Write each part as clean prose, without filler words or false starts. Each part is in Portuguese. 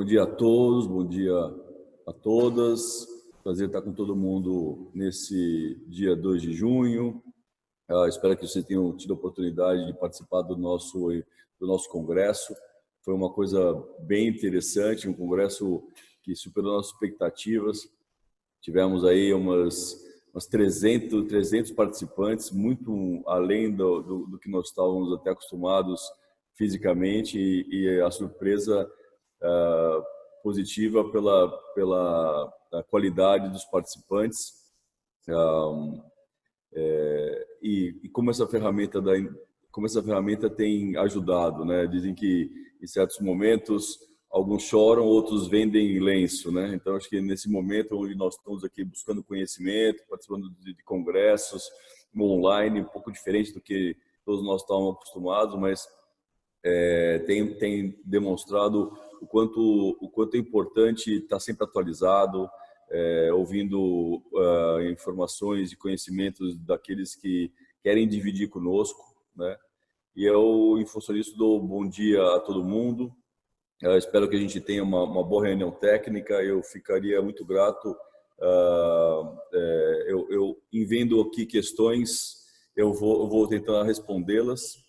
dia a todos, bom dia a todas. Prazer estar com todo mundo nesse dia 2 de junho. Espero que vocês tenham tido a oportunidade de participar do nosso congresso. Foi uma coisa bem interessante, um congresso que superou nossas expectativas. Tivemos aí umas 300 participantes, muito além do que nós estávamos até acostumados fisicamente, e a surpresa positiva pela qualidade dos participantes, e como essa ferramenta tem ajudado, né? Dizem que em certos momentos alguns choram, outros vendem lenço, né? Então acho que nesse momento onde nós estamos aqui buscando conhecimento, participando de congressos online, um pouco diferente do que todos nós estávamos acostumados, mas tem demonstrado o quanto é importante estar sempre atualizado, ouvindo informações e conhecimentos daqueles que querem dividir conosco, né? E eu, em função disso, dou bom dia a todo mundo. Espero que a gente tenha uma boa reunião técnica. Eu ficaria muito grato. Em vendo aqui questões, eu vou tentar respondê-las.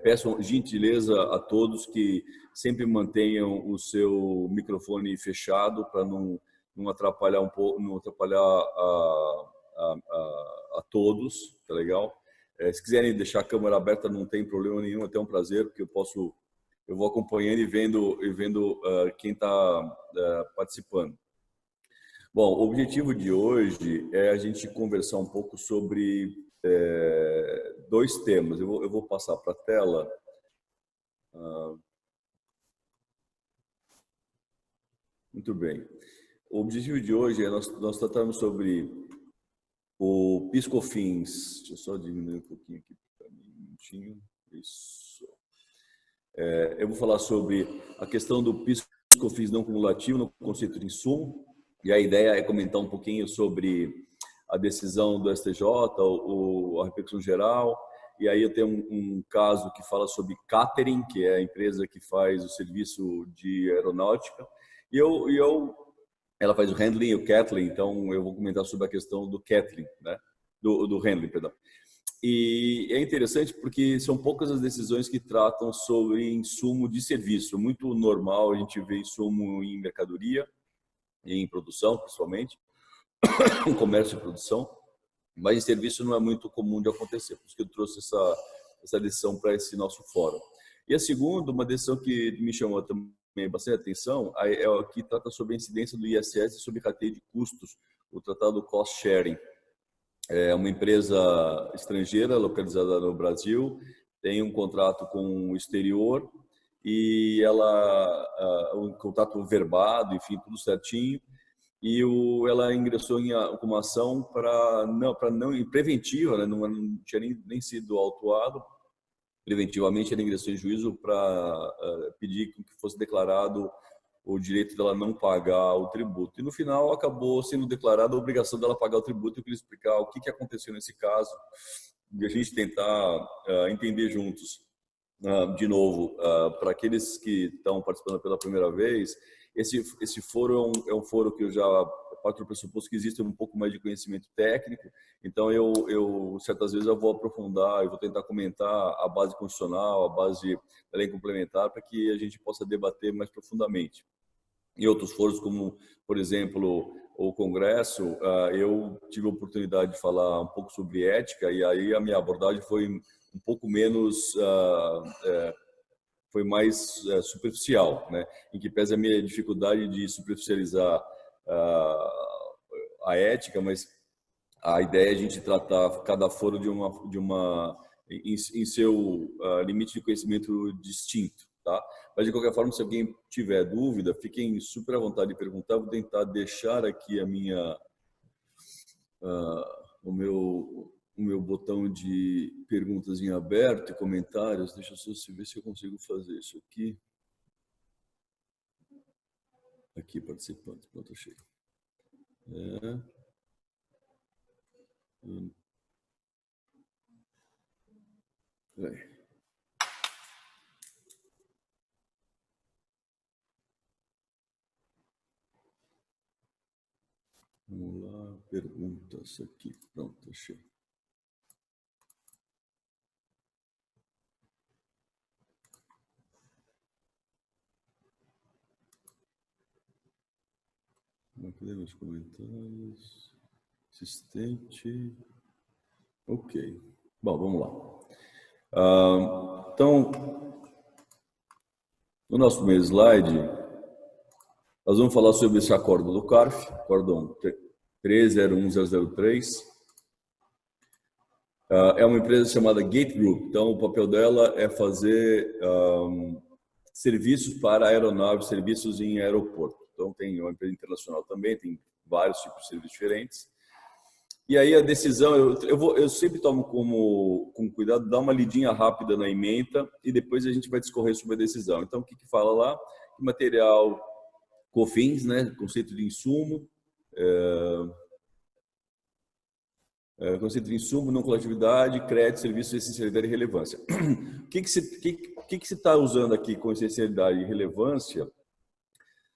Peço gentileza a todos que sempre mantenham o seu microfone fechado para não atrapalhar não atrapalhar a todos, tá legal? Se quiserem deixar a câmera aberta, não tem problema nenhum, é até um prazer, porque eu vou acompanhando e vendo quem está participando. Bom, o objetivo de hoje é a gente conversar um pouco sobre dois temas. Eu vou passar para a tela. Muito bem. O objetivo de hoje é nós tratarmos sobre o PIS/COFINS. Deixa eu só diminuir um pouquinho aqui para mim, um minutinho. Isso. Eu vou falar sobre a questão do PIS/COFINS não cumulativo no conceito de insumo. E a ideia é comentar um pouquinho sobre a decisão do STJ, a repercussão geral. E aí eu tenho um caso que fala sobre catering, que é a empresa que faz o serviço de aeronáutica. Ela faz o handling e o catering, então eu vou comentar sobre a questão do catering, né? do handling, perdão. E é interessante porque são poucas as decisões que tratam sobre insumo de serviço. Muito normal a gente ver insumo em mercadoria, em produção, principalmente, em comércio e produção, mas em serviço não é muito comum de acontecer. Por isso que eu trouxe essa decisão para esse nosso fórum. E a segunda, uma decisão que me chamou também bastante atenção, é a que trata sobre a incidência do ISS sobre rateio de custos, o tratado Cost Sharing. É uma empresa estrangeira localizada no Brasil, tem um contrato com o exterior e um contrato verbado, enfim, tudo certinho. E ela ingressou com uma ação preventiva, né? Não tinha nem sido autuado. Preventivamente, ela ingressou em juízo para pedir que fosse declarado o direito dela não pagar o tributo. E no final acabou sendo declarada a obrigação dela pagar o tributo. Eu queria explicar o que aconteceu nesse caso e a gente tentar entender juntos. De novo, para aqueles que estão participando pela primeira vez, esse foro é um foro que eu já parto do pressuposto que existe um pouco mais de conhecimento técnico, então eu certas vezes eu vou aprofundar, eu vou tentar comentar a base constitucional, a base da lei complementar, para que a gente possa debater mais profundamente. Em outros foros, como, por exemplo, o Congresso, eu tive a oportunidade de falar um pouco sobre ética, e aí a minha abordagem foi um pouco menos, foi mais superficial, né? Em que pese a minha dificuldade de superficializar a ética, mas a ideia é a gente tratar cada foro em seu limite de conhecimento distinto, tá? Mas de qualquer forma, se alguém tiver dúvida, fiquem super à vontade de perguntar. Vou tentar deixar aqui o meu botão de perguntas em aberto e comentários. Deixa eu só ver se eu consigo fazer isso aqui. Aqui, participantes. Pronto, achei. perguntas aqui. Pronto, achei. Cadê meus comentários? Assistente. Ok. Bom, vamos lá. Então, no nosso primeiro slide, nós vamos falar sobre esse acórdão do CARF, acórdão 301003. É uma empresa chamada Gate Group. Então, o papel dela é fazer serviços para aeronaves, serviços em aeroporto. Então, tem uma empresa internacional também, tem vários tipos de serviços diferentes. E aí a decisão, eu sempre tomo com cuidado, dar uma lidinha rápida na ementa e depois a gente vai discorrer sobre a decisão. Então, o que fala lá? Material COFINS, né? Conceito de insumo, conceito de insumo, não coletividade, crédito, serviço, essencialidade e relevância. O que se está usando aqui com essencialidade e relevância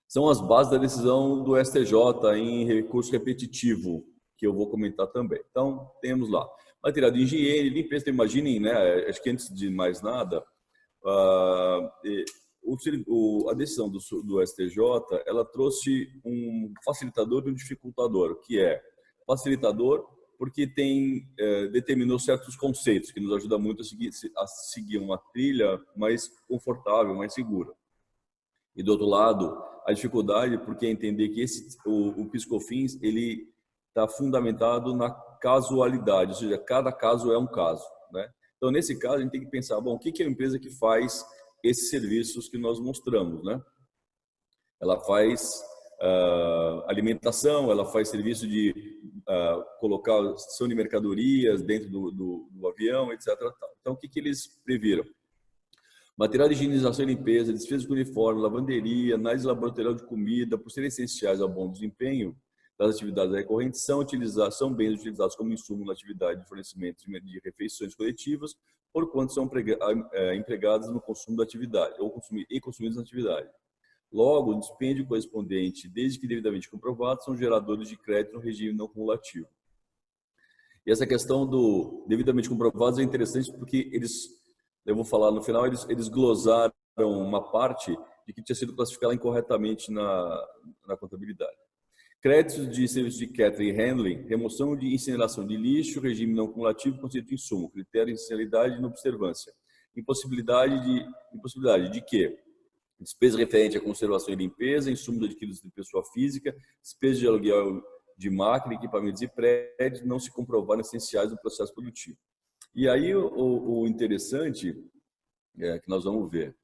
são as bases da decisão do STJ em recurso repetitivo, que eu vou comentar também. Então, temos lá material de higiene, limpeza. Imaginem, né? Acho que antes de mais nada, a decisão do STJ, ela trouxe um facilitador e um dificultador, que é facilitador porque determinou certos conceitos que nos ajuda muito a seguir uma trilha mais confortável, mais segura. E do outro lado, a dificuldade porque é entender que o PIS/COFINS ele está fundamentado na casualidade, ou seja, cada caso é um caso, né? Então, nesse caso, a gente tem que pensar, bom, o que é a empresa que faz esses serviços que nós mostramos, né? Ela faz alimentação, ela faz serviço de colocar sessão de mercadorias dentro do avião, etc. Então, o que eles previram? Material de higienização e limpeza, despesas com uniforme, lavanderia, análise laboratorial de comida, por serem essenciais ao bom desempenho das atividades recorrentes, são bens utilizados como insumo na atividade de fornecimento de refeições coletivas, porquanto são empregadas no consumo da atividade, ou consumidos na atividade. Logo, o dispêndio correspondente, desde que devidamente comprovado, são geradores de crédito no regime não cumulativo. E essa questão do devidamente comprovados é interessante porque eu vou falar no final, eles glosaram uma parte de que tinha sido classificada incorretamente na contabilidade. Créditos de serviço de catering e handling, remoção de incineração de lixo, regime não cumulativo, conceito de insumo, critério de essencialidade e inobservância. Impossibilidade de quê? Despesa referente à conservação e limpeza, insumos adquiridos de pessoa física, despesa de aluguel de máquina, equipamentos e prédios não se comprovaram essenciais no processo produtivo. E aí o interessante é que nós vamos ver.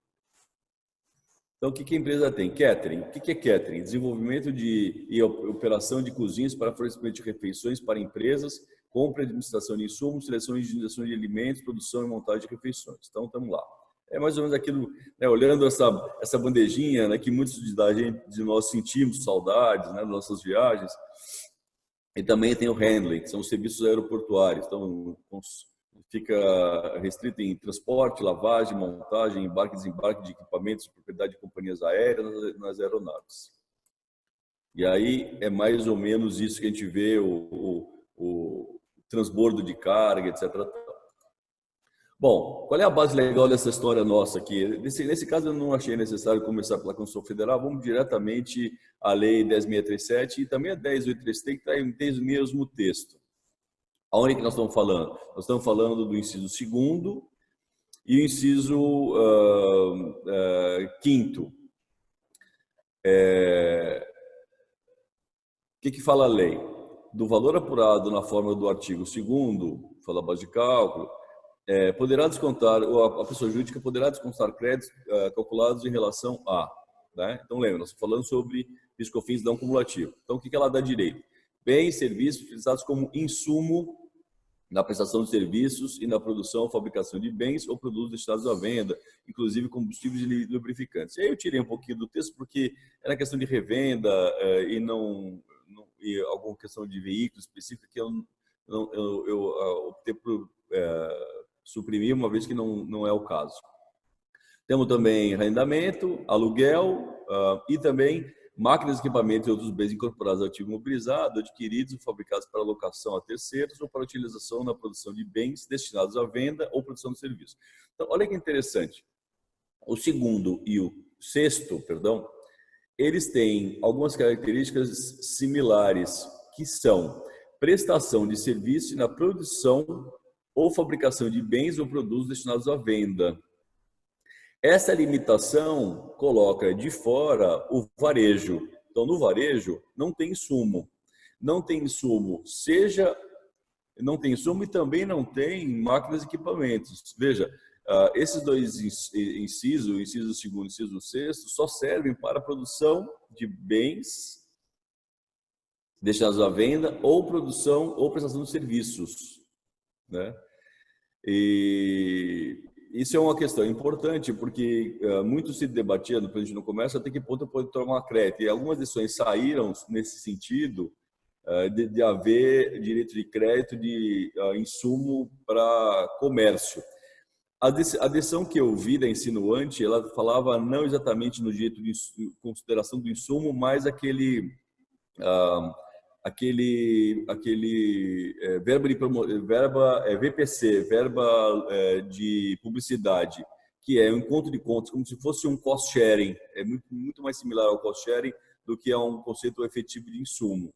Então, o que a empresa tem? Catering. O que é catering? Desenvolvimento e operação de cozinhas para fornecimento de refeições para empresas, compra e administração de insumos, seleção e higienização de alimentos, produção e montagem de refeições. Então, estamos lá. É mais ou menos aquilo, né, olhando essa bandejinha, né, que muitos de nós sentimos saudades, né, das nossas viagens. E também tem o handling, que são os serviços aeroportuários. Então, fica restrito em transporte, lavagem, montagem, embarque e desembarque de equipamentos de propriedade de companhias aéreas nas aeronaves. E aí é mais ou menos isso que a gente vê, o transbordo de carga, etc. Bom, qual é a base legal dessa história nossa aqui? Nesse caso, eu não achei necessário começar pela Constituição Federal, vamos diretamente à Lei 10.637 e também a 10.833, que traz o mesmo texto. Aonde que nós estamos falando? Nós estamos falando do inciso 2º e o inciso 5º. O que fala a lei? Do valor apurado na forma do artigo 2º, fala a base de cálculo, poderá descontar, ou a pessoa jurídica poderá descontar créditos calculados em relação a. Né? Então, lembra, nós estamos falando sobre PIS/COFINS não cumulativo. Então, o que ela dá direito? Bens e serviços utilizados como insumo na prestação de serviços e na produção ou fabricação de bens ou produtos destinados à venda, inclusive combustíveis e lubrificantes. E aí eu tirei um pouquinho do texto porque era questão de revenda e alguma questão de veículo específico que eu optei por suprimir, uma vez que não é o caso. Temos também arrendamento, aluguel e também máquinas, equipamentos e outros bens incorporados ao ativo imobilizado, adquiridos ou fabricados para alocação a terceiros ou para utilização na produção de bens destinados à venda ou produção de serviços. Então, olha que interessante. O segundo e o sexto, perdão, eles têm algumas características similares, que são prestação de serviço na produção ou fabricação de bens ou produtos destinados à venda. Essa limitação coloca de fora o varejo. Então, no varejo, não tem insumo. Não tem insumo, não tem insumo e também não tem máquinas e equipamentos. Veja, esses dois incisos, o inciso segundo e o inciso sexto, só servem para a produção de bens destinados à venda ou produção ou prestação de serviços, né? E isso é uma questão importante, porque muito se debatia no presidente no comércio até que ponto pode tomar crédito. E algumas decisões saíram nesse sentido de haver direito de crédito de insumo para comércio. A decisão que eu vi da Insinuante, ela falava não exatamente no direito de consideração do insumo, mas aquele verba VPC, verba de publicidade, que é um encontro de contas, como se fosse um cost sharing, é muito mais similar ao cost sharing do que a um conceito efetivo de insumo.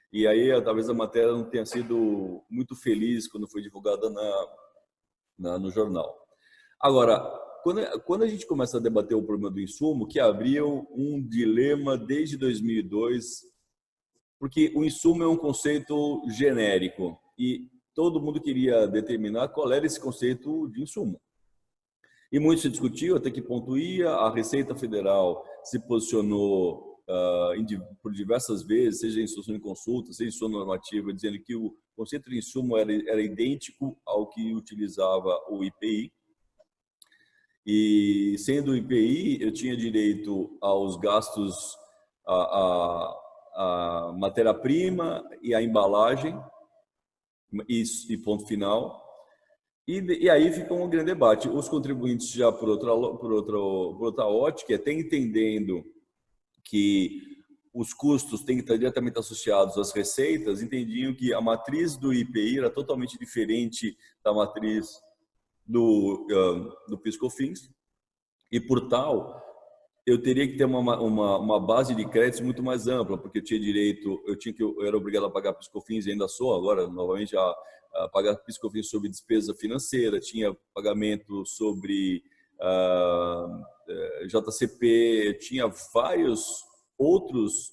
E aí talvez a matéria não tenha sido muito feliz quando foi divulgada no jornal. Agora, quando a gente começa a debater o problema do insumo, que abriu um dilema desde 2002, porque o insumo é um conceito genérico e todo mundo queria determinar qual era esse conceito de insumo. E muito se discutiu até que ponto ia. A Receita Federal se posicionou por diversas vezes, seja em instrução de consulta, seja em sua normativa, dizendo que o conceito de insumo era idêntico ao que utilizava o IPI. E sendo o IPI, eu tinha direito aos gastos, a matéria-prima e a embalagem, e ponto final. E aí fica um grande debate. Os contribuintes já por outra ótica, até entendendo que os custos têm que estar diretamente associados às receitas, entendiam que a matriz do IPI era totalmente diferente da matriz do PIS/COFINS, e por tal eu teria que ter uma base de créditos muito mais ampla, porque eu tinha direito, eu era obrigado a pagar PIS/COFINS e ainda sou agora novamente a pagar PIS/COFINS sobre despesa financeira, tinha pagamento sobre JCP, tinha vários outras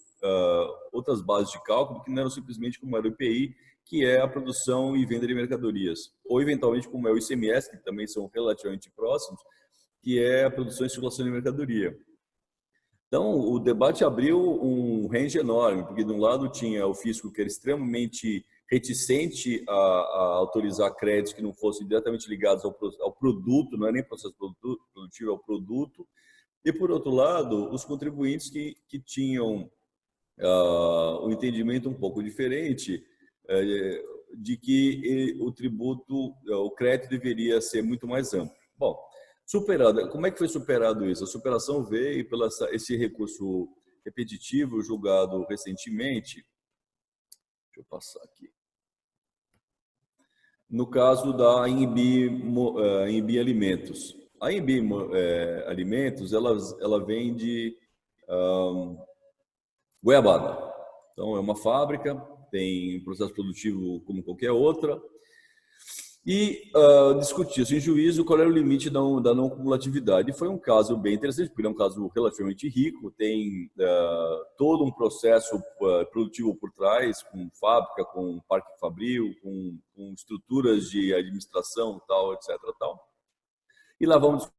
bases de cálculo que não eram simplesmente como era o IPI, que é a produção e venda de mercadorias, ou eventualmente como é o ICMS, que também são relativamente próximos, que é a produção e circulação de mercadoria. Então, o debate abriu um range enorme, porque de um lado tinha o fisco, que era extremamente reticente a autorizar créditos que não fossem diretamente ligados ao produto, não é nem processo produtivo, é o produto, e por outro lado, os contribuintes que tinham um entendimento um pouco diferente de que o tributo, o crédito deveria ser muito mais amplo. Bom, como é que foi superado isso? A superação veio pelo esse recurso repetitivo julgado recentemente. Deixa eu passar aqui. No caso da Anhembi Alimentos. A Anhembi Alimentos, ela vende goiabada. Então, é uma fábrica, tem um processo produtivo como qualquer outra. E discutiu-se em juízo qual era o limite da não cumulatividade. E foi um caso bem interessante, porque é um caso relativamente rico, tem todo um processo produtivo por trás, com fábrica, com parque fabril, com estruturas de administração, tal, etc. Tal. E lá vamos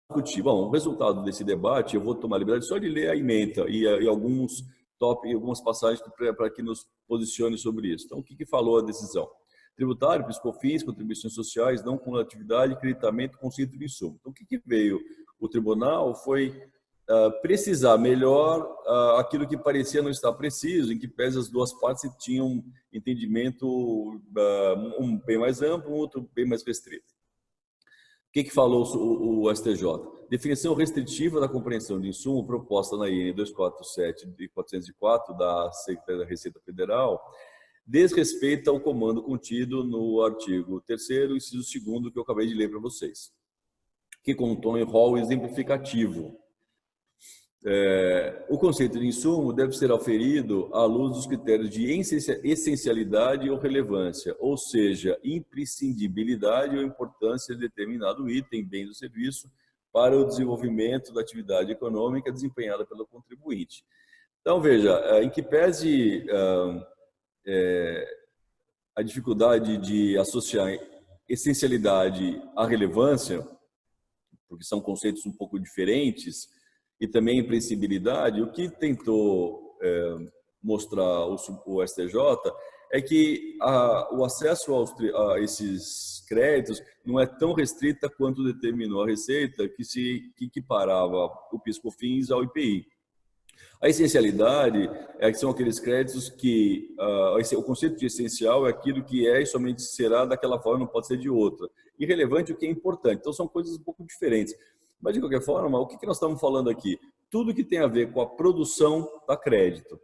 discutir. Bom, o resultado desse debate, eu vou tomar a liberdade só de ler a ementa e algumas passagens para que nos posicione sobre isso. Então, o que falou a decisão? Tributário, PIS/COFINS, contribuições sociais, não cumulatividade, creditamento, conceito de insumo. Então, o que veio o tribunal foi precisar melhor aquilo que parecia não estar preciso, em que pese as duas partes tinham um entendimento um bem mais amplo, um outro bem mais restrito. O que falou o STJ? definição restritiva da compreensão de insumo proposta na IN 247 e 404 da Secretaria da Receita Federal desrespeita ao comando contido no artigo 3º, inciso 2º, que eu acabei de ler para vocês, que contém rol exemplificativo. O conceito de insumo deve ser auferido à luz dos critérios de essencialidade ou relevância, ou seja, imprescindibilidade ou importância de determinado item, bem ou serviço, para o desenvolvimento da atividade econômica desempenhada pelo contribuinte. Então, veja, em que pese a dificuldade de associar essencialidade à relevância, porque são conceitos um pouco diferentes, e também imprescindibilidade, o que tentou mostrar o STJ é que o acesso a esses créditos não é tão restrita quanto determinou a Receita, que equiparava o PIS/COFINS ao IPI. A essencialidade que são aqueles créditos que o conceito de essencial é aquilo que é e somente será daquela forma, não pode ser de outra. Irrelevante o que é importante. Então são coisas um pouco diferentes. Mas de qualquer forma, o que nós estamos falando aqui? Tudo que tem a ver com a produção da crédito.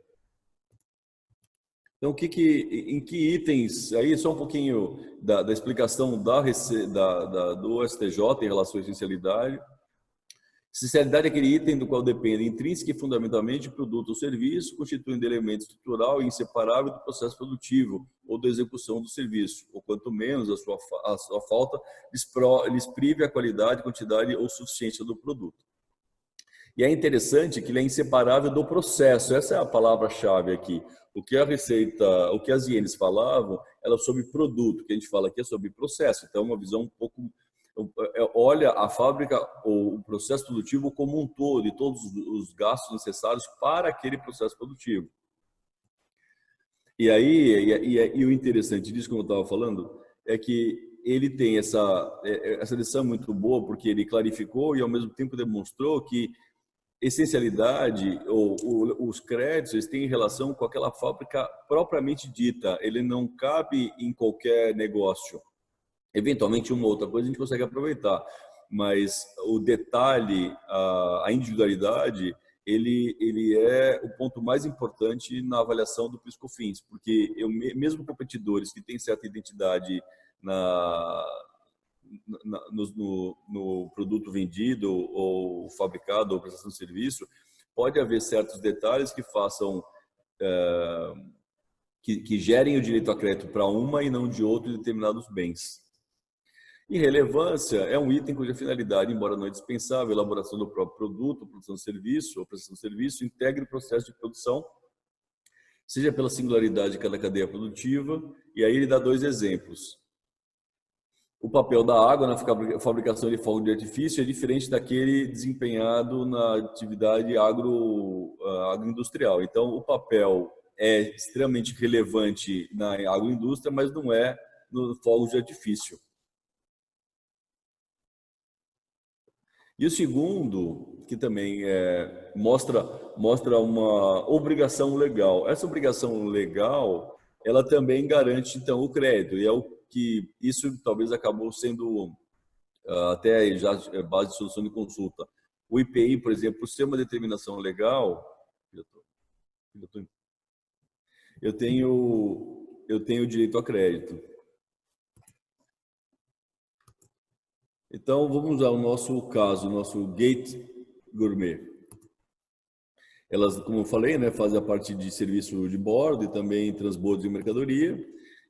Então, em que itens, aí só um pouquinho da explicação do STJ em relação à essencialidade. Essencialidade é aquele item do qual depende intrínseca e fundamentalmente o produto ou serviço, constituindo elemento estrutural e inseparável do processo produtivo ou da execução do serviço, ou quanto menos a sua falta lhes prive a qualidade, quantidade ou suficiência do produto. E é interessante que ele é inseparável do processo, essa é a palavra-chave aqui. O que a Receita, o que as INs falavam, era sobre produto, o que a gente fala aqui é sobre processo, então é uma visão um pouco... olha a fábrica ou o processo produtivo como um todo e todos os gastos necessários para aquele processo produtivo. E aí o interessante disso, como eu estava falando, é que ele tem essa lição muito boa, porque ele clarificou e ao mesmo tempo demonstrou que essencialidade ou os créditos eles têm relação com aquela fábrica propriamente dita, ele não cabe em qualquer negócio. Eventualmente, uma outra coisa a gente consegue aproveitar, mas o detalhe, a individualidade, ele é o ponto mais importante na avaliação do PIS/COFINS, porque mesmo competidores que têm certa identidade no produto vendido ou fabricado ou prestação de serviço, pode haver certos detalhes que façam que gerem o direito a crédito para uma e não de outro determinados bens. E relevância é um item cuja finalidade, embora não indispensável, a elaboração do próprio produto, produção de serviço ou prestação de serviço, integre o processo de produção, seja pela singularidade de cada cadeia produtiva, e aí ele dá dois exemplos. O papel da água na fabricação de fogos de artifício é diferente daquele desempenhado na atividade agroindustrial. Então, o papel é extremamente relevante na agroindústria, mas não é no fogos de artifício. E o segundo, que também mostra uma obrigação legal. Essa obrigação legal, ela também garante, então, o crédito. E é o que isso talvez acabou sendo até já base de solução de consulta. O IPI, por exemplo, por ser uma determinação legal, eu tenho direito a crédito. Então, vamos ao nosso caso, o nosso Gate Gourmet. Elas, como eu falei, fazem a parte de serviço de bordo e também transbordo de mercadoria.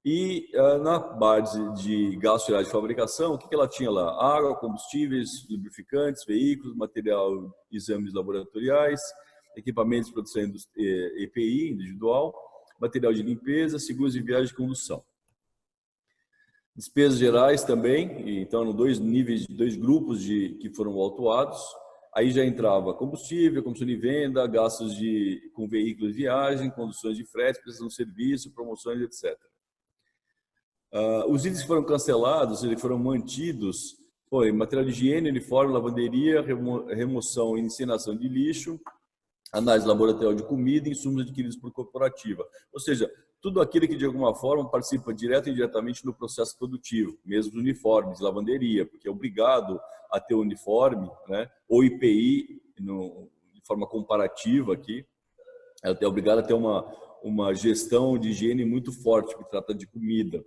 E na base de gastos gerais de fabricação, o que ela tinha lá? Água, combustíveis, lubrificantes, veículos, material, exames laboratoriais, equipamentos de produção EPI, individual, material de limpeza, seguros de viagem e condução. Despesas gerais também, então dois grupos que foram autuados. Aí já entrava combustível, comissão de venda, gastos com veículos de viagem, conduções de frete, prestação de serviço, promoções, etc. Os itens que foram cancelados, eles foram mantidos, foi material de higiene, uniforme, lavanderia, remoção e incineração de lixo, análise laboratorial de comida e insumos adquiridos por corporativa. Ou seja, tudo aquilo que de alguma forma participa direto e indiretamente do processo produtivo, mesmo os uniformes, lavanderia, porque é obrigado a ter o uniforme, né? O IPI, de forma comparativa aqui, ela é obrigada a ter uma gestão de higiene muito forte, que trata de comida.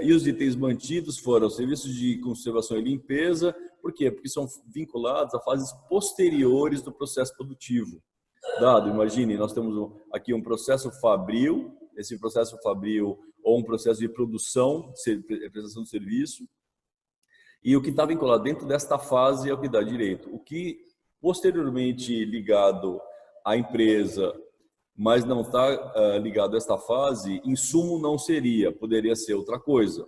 E os itens mantidos foram serviços de conservação e limpeza. Por quê? Porque são vinculados a fases posteriores do processo produtivo. Dado, imagine, nós temos aqui um processo fabril, esse processo fabril ou um processo de produção, prestação de serviço, e o que está vinculado dentro desta fase é o que dá direito. O que posteriormente ligado à empresa, mas não está ligado a esta fase, insumo não seria, poderia ser outra coisa.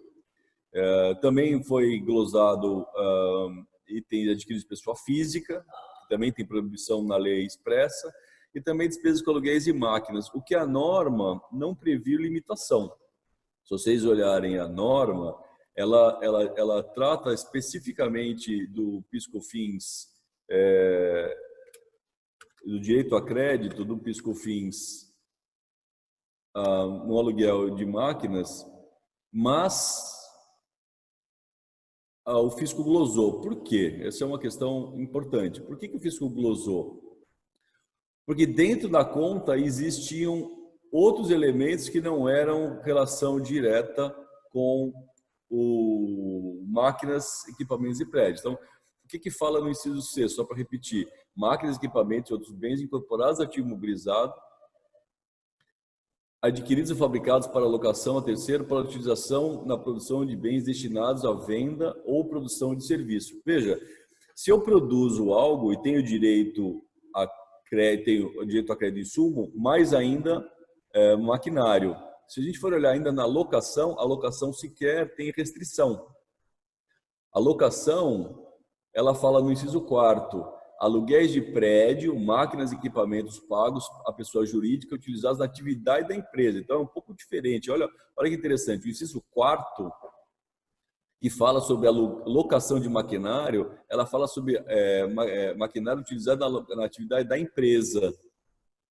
Também foi glosado itens adquiridos de pessoa física, que também tem proibição na lei expressa, e também despesas com aluguéis e máquinas, o que a norma não previu limitação. Se vocês olharem a norma, ela trata especificamente do PIS/COFINS, do direito a crédito do PIS/COFINS no aluguel de máquinas, mas o fisco glosou. Por quê? Essa é uma questão importante. Por que o fisco glosou? Porque dentro da conta existiam outros elementos que não eram relação direta com máquinas, equipamentos e prédios. Então, o que fala no inciso C? Só para repetir. Máquinas, equipamentos e outros bens incorporados a ativo imobilizado, adquiridos e fabricados para alocação a terceiro para utilização na produção de bens destinados à venda ou produção de serviço. Veja, se eu produzo algo e tenho direito a crédito de insumo, mais ainda maquinário. Se a gente for olhar ainda na locação, a locação sequer tem restrição. A locação, ela fala no inciso 4º, aluguéis de prédio, máquinas e equipamentos pagos à pessoa jurídica utilizados na atividade da empresa. Então, é um pouco diferente. Olha que interessante. O inciso 4º, que fala sobre a locação de maquinário, ela fala sobre maquinário utilizado na atividade da empresa.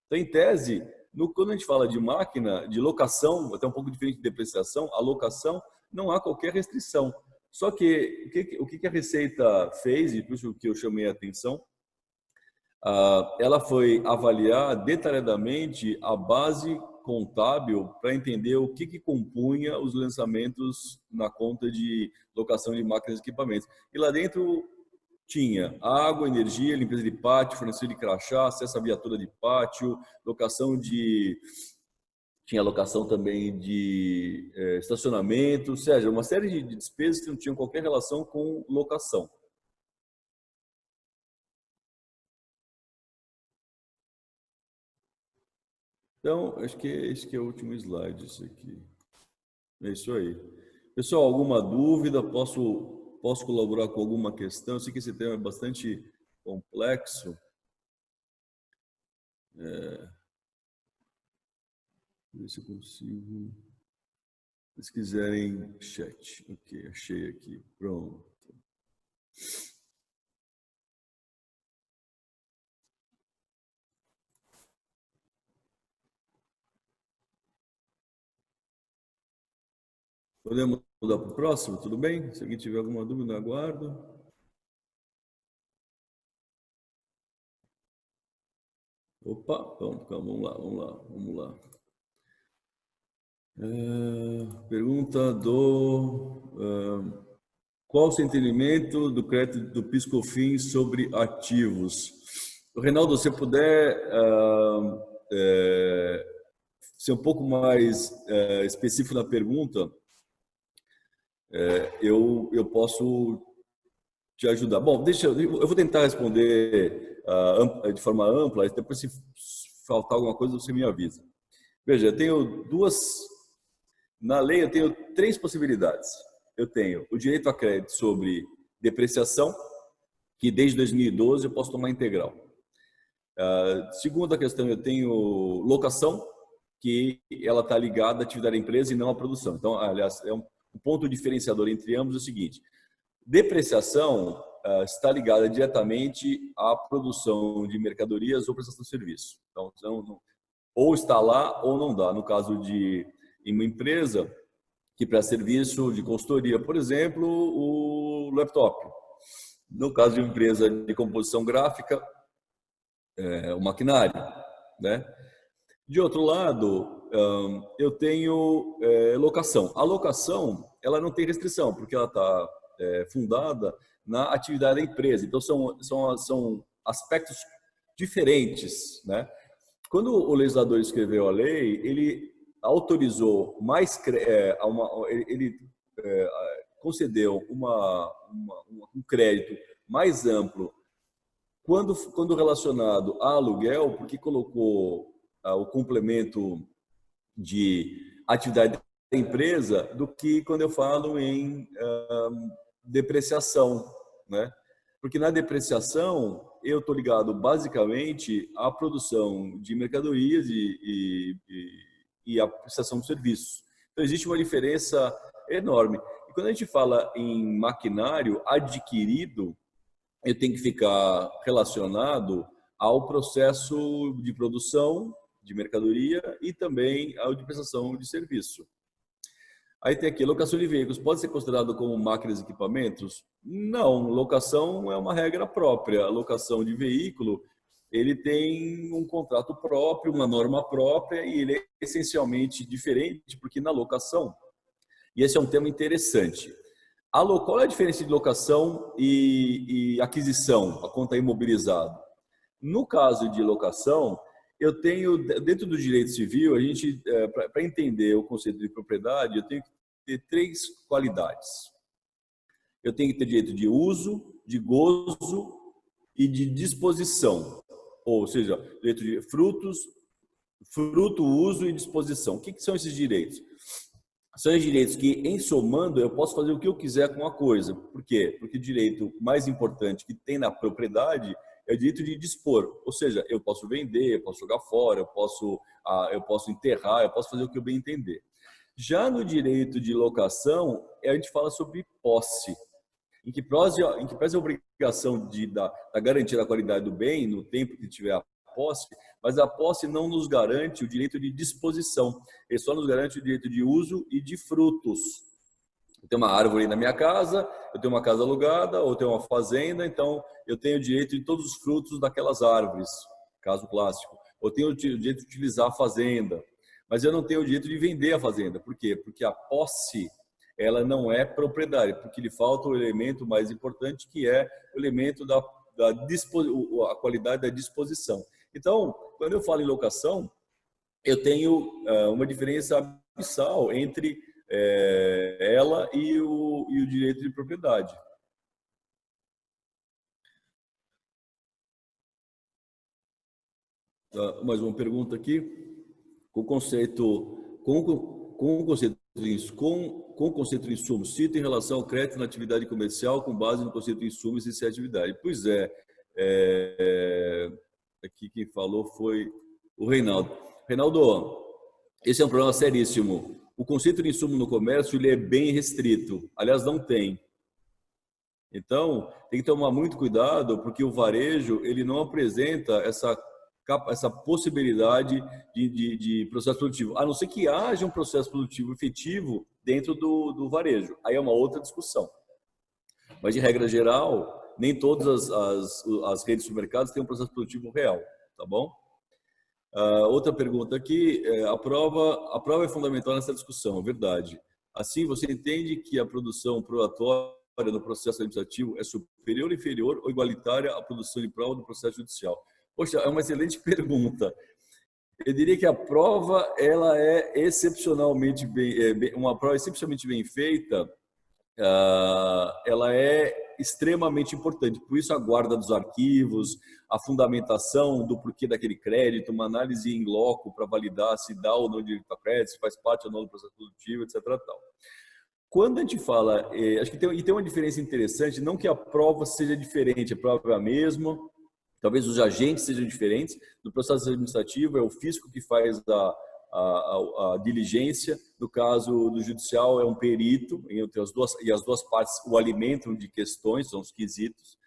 Então, em tese, quando a gente fala de máquina, de locação, até um pouco diferente de depreciação, a locação não há qualquer restrição. Só que o que a Receita fez, e por isso que eu chamei a atenção, ela foi avaliar detalhadamente a base contábil para entender o que compunha os lançamentos na conta de locação de máquinas e equipamentos. E lá dentro tinha água, energia, limpeza de pátio, fornecimento de crachá, acesso à viatura de pátio, tinha locação também de estacionamento, ou seja, uma série de despesas que não tinham qualquer relação com locação. Então, acho que esse é o último slide, isso aqui. É isso aí. Pessoal, alguma dúvida? Posso colaborar com alguma questão? Eu sei que esse tema é bastante complexo. Ver se eu consigo. Se quiserem, chat. Ok, achei aqui. Pronto. Podemos mudar para o próximo? Tudo bem? Se alguém tiver alguma dúvida, aguardo. Opa, vamos lá. Pergunta qual o seu entendimento do crédito do PIS/COFINS sobre ativos? Reinaldo, se puder ser um pouco mais específico na pergunta, eu posso te ajudar. Bom, eu vou tentar responder de forma ampla, e depois se faltar alguma coisa você me avisa. Veja, eu tenho na lei eu tenho 3 possibilidades. Eu tenho o direito a crédito sobre depreciação, que desde 2012 eu posso tomar integral. Segunda questão, eu tenho locação, que ela está ligada à atividade da empresa e não à produção. Então, aliás, um ponto diferenciador entre ambos é o seguinte: depreciação está ligada diretamente à produção de mercadorias ou prestação de serviço. Então, ou está lá ou não dá. No caso de uma empresa que presta serviço de consultoria, por exemplo, o laptop. No caso de uma empresa de composição gráfica, o maquinário, né? De outro lado, eu tenho locação. A locação, ela não tem restrição, porque ela está fundada na atividade da empresa. Então, são aspectos diferentes, né? Quando o legislador escreveu a lei, ele autorizou mais, ele concedeu um crédito mais amplo quando relacionado a aluguel, porque colocou o complemento de atividade da empresa do que quando eu falo em depreciação, né? Porque na depreciação eu estou ligado basicamente à produção de mercadorias e à prestação de serviços. Então existe uma diferença enorme. E quando a gente fala em maquinário adquirido, eu tenho que ficar relacionado ao processo de produção de mercadoria e também ao de prestação de serviço. Aí tem aqui, locação de veículos, pode ser considerado como máquinas e equipamentos? Não, locação é uma regra própria. A locação de veículo, ele tem um contrato próprio, uma norma própria e ele é essencialmente diferente, porque na locação, e esse é um tema interessante, qual é a diferença de locação e aquisição, a conta imobilizado? No caso de locação, eu tenho, dentro do direito civil, a gente, para entender o conceito de propriedade, eu tenho que ter 3 qualidades. Eu tenho que ter direito de uso, de gozo e de disposição. Ou seja, direito de fruto, uso e disposição. O que são esses direitos? São os direitos que, em somando, eu posso fazer o que eu quiser com a coisa. Por quê? Porque o direito mais importante que tem na propriedade é o direito de dispor. Ou seja, eu posso vender, eu posso jogar fora, eu posso enterrar, eu posso fazer o que eu bem entender. Já no direito de locação, a gente fala sobre posse, em que pese a obrigação da garantia da qualidade do bem no tempo que tiver a posse, mas a posse não nos garante o direito de disposição, ele só nos garante o direito de uso e de frutos. Eu tenho uma árvore na minha casa, eu tenho uma casa alugada, ou tenho uma fazenda, então eu tenho o direito de todos os frutos daquelas árvores, caso clássico. Eu tenho o direito de utilizar a fazenda, mas eu não tenho o direito de vender a fazenda. Por quê? Porque a posse, ela não é propriedade, porque lhe falta o elemento mais importante, que é o elemento a qualidade da disposição. Então, quando eu falo em locação, eu tenho uma diferença abissal entre ela e o direito de propriedade. Mais uma pergunta aqui. Com o conceito de insumo, cita em relação ao crédito na atividade comercial com base no conceito de insumos e atividade. Pois aqui quem falou foi o Reinaldo. Reinaldo, esse é um problema seríssimo. O conceito de insumo no comércio ele é bem restrito. Aliás, não tem. Então, tem que tomar muito cuidado, porque o varejo ele não apresenta essa possibilidade de processo produtivo, a não ser que haja um processo produtivo efetivo dentro do varejo. Aí é uma outra discussão. Mas, de regra geral, nem todas as redes de supermercados têm um processo produtivo real, tá bom? Outra pergunta aqui, a prova é fundamental nessa discussão, verdade. Assim, você entende que a produção probatória no processo administrativo é superior, inferior ou igualitária à produção de prova do processo judicial? Poxa, é uma excelente pergunta. Eu diria que a prova ela é excepcionalmente uma prova excepcionalmente bem feita, ela é extremamente importante. Por isso a guarda dos arquivos, a fundamentação do porquê daquele crédito, uma análise em loco para validar se dá ou não direito a crédito, se faz parte ou não do processo produtivo, etc. Tal. Quando a gente fala, acho que tem uma diferença interessante, não que a prova seja diferente, a prova é a mesma, talvez os agentes sejam diferentes. No processo administrativo é o fisco que faz a diligência, no caso do judicial é um perito, entre as duas partes o alimentam de questões, são os quesitos.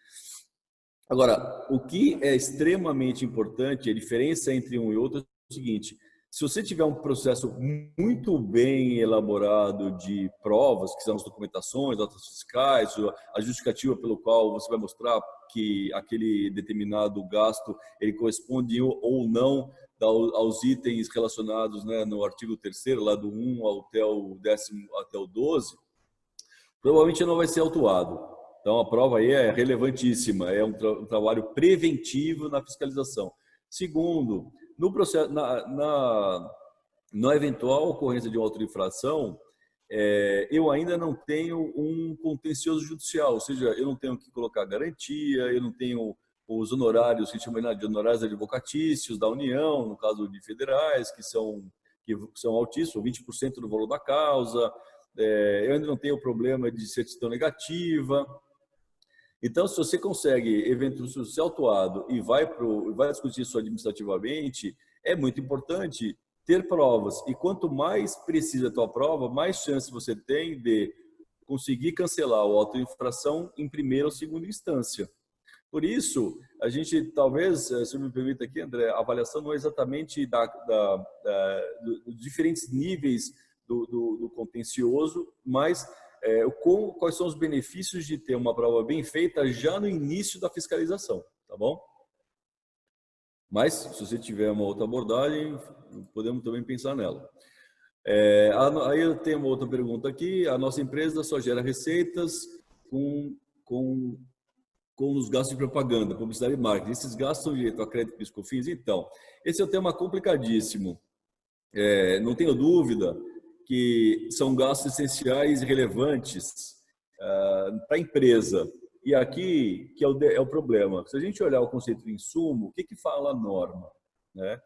Agora, o que é extremamente importante, a diferença entre um e outro é seguinte: se você tiver um processo muito bem elaborado de provas, que são as documentações, notas fiscais, a justificativa pelo qual você vai mostrar que aquele determinado gasto ele corresponde ou não aos itens relacionados, né, no artigo 3º, lá do 1 até o 10º, até o 12, provavelmente não vai ser autuado. Então, a prova aí é relevantíssima, é um trabalho preventivo na fiscalização. Segundo, no processo, na eventual ocorrência de uma autoinfração, eu ainda não tenho um contencioso judicial, ou seja, eu não tenho que colocar garantia, eu não tenho os honorários, que chamam de honorários advocatícios da União, no caso de federais, que são altíssimos, 20% do valor da causa, eu ainda não tenho problema de certidão negativa. Então, se você consegue, eventualmente, ser autuado e vai discutir isso administrativamente, é muito importante ter provas. E quanto mais precisa a tua prova, mais chance você tem de conseguir cancelar a autoinfração em primeira ou segunda instância. Por isso, a gente talvez, se me permite aqui, André, a avaliação não é exatamente dos diferentes níveis do contencioso, mas quais são os benefícios de ter uma prova bem feita já no início da fiscalização, tá bom? Mas, se você tiver uma outra abordagem, podemos também pensar nela. Aí eu tenho uma outra pergunta aqui. A nossa empresa só gera receitas com os gastos de propaganda, publicidade e marketing. Esses gastos são direito a crédito, PIS, COFINS? Então, esse é um tema complicadíssimo. Não tenho dúvida que são gastos essenciais e relevantes para a empresa. E aqui que é o problema. Se a gente olhar o conceito de insumo, o que fala a norma, né?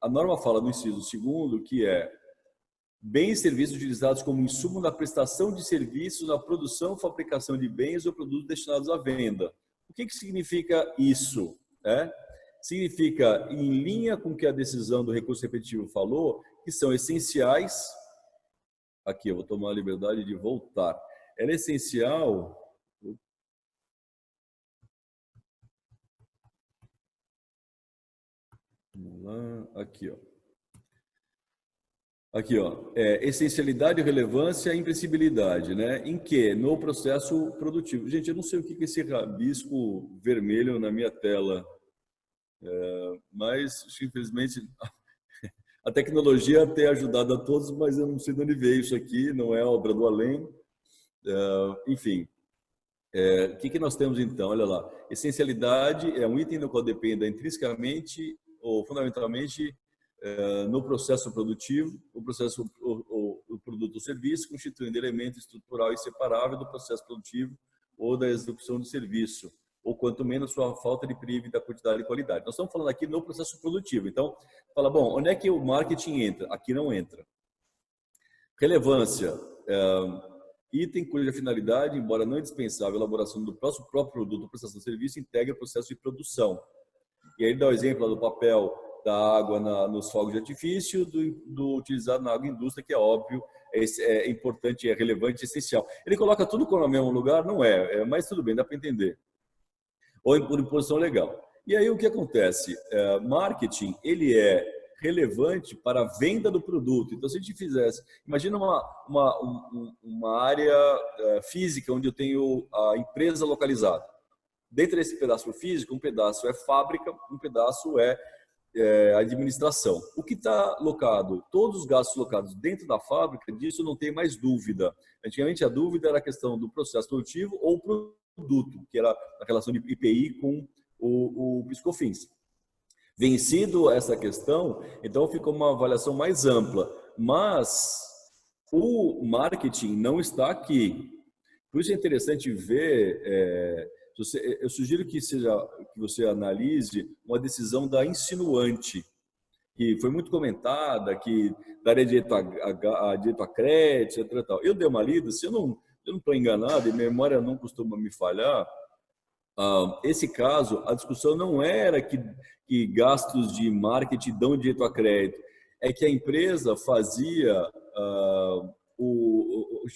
A norma fala no inciso 2º que é bens e serviços utilizados como insumo na prestação de serviços, na produção e fabricação de bens ou produtos destinados à venda. O que significa isso? Significa, em linha com o que a decisão do recurso repetitivo falou, que são essenciais. Aqui, eu vou tomar a liberdade de voltar. Ela é essencial. Vamos lá. Aqui, ó. Aqui, ó. Essencialidade, relevância e imprescindibilidade, né? Em que? No processo produtivo. Gente, eu não sei o que é esse rabisco vermelho na minha tela. Mas, infelizmente, a tecnologia tem ajudado a todos, mas eu não sei de onde veio isso aqui, não é obra do além. Enfim, o que nós temos então? Olha lá, essencialidade é um item no qual dependa intrinsecamente ou fundamentalmente no processo produtivo, o produto ou serviço, constituindo elemento estrutural inseparável do processo produtivo ou da execução do serviço, ou quanto menos sua falta de prive da quantidade e qualidade. Nós estamos falando aqui no processo produtivo. Então, fala, bom, onde é que o marketing entra? Aqui não entra. Relevância. Item cuja finalidade, embora não indispensável, a elaboração do próprio produto ou prestação de serviço, integra o processo de produção. E aí dá o exemplo do papel da água nos fogos de artifício, do utilizado na agroindústria, que é óbvio, é importante, é relevante, é essencial. Ele coloca tudo no mesmo lugar? Não mas tudo bem, dá para entender. Ou por imposição legal. E aí o que acontece? Marketing, ele é relevante para a venda do produto. Então, se a gente fizesse... Imagina uma área física onde eu tenho a empresa localizada. Dentro desse pedaço físico, um pedaço é fábrica, um pedaço é administração. O que está locado, todos os gastos locados dentro da fábrica, disso não tem mais dúvida. Antigamente a dúvida era a questão do processo produtivo ou produto, que era a relação de IPI com o PIS/COFINS. Vencido essa questão, então ficou uma avaliação mais ampla, mas o marketing não está aqui. Por isso é interessante ver, eu sugiro que você analise uma decisão da Insinuante, que foi muito comentada, que daria direito a crédito, etc. Tal. Eu dei uma lida, se eu não estou enganado, e minha memória não costuma me falhar, esse caso, a discussão não era que gastos de marketing dão direito a crédito, é que a empresa fazia o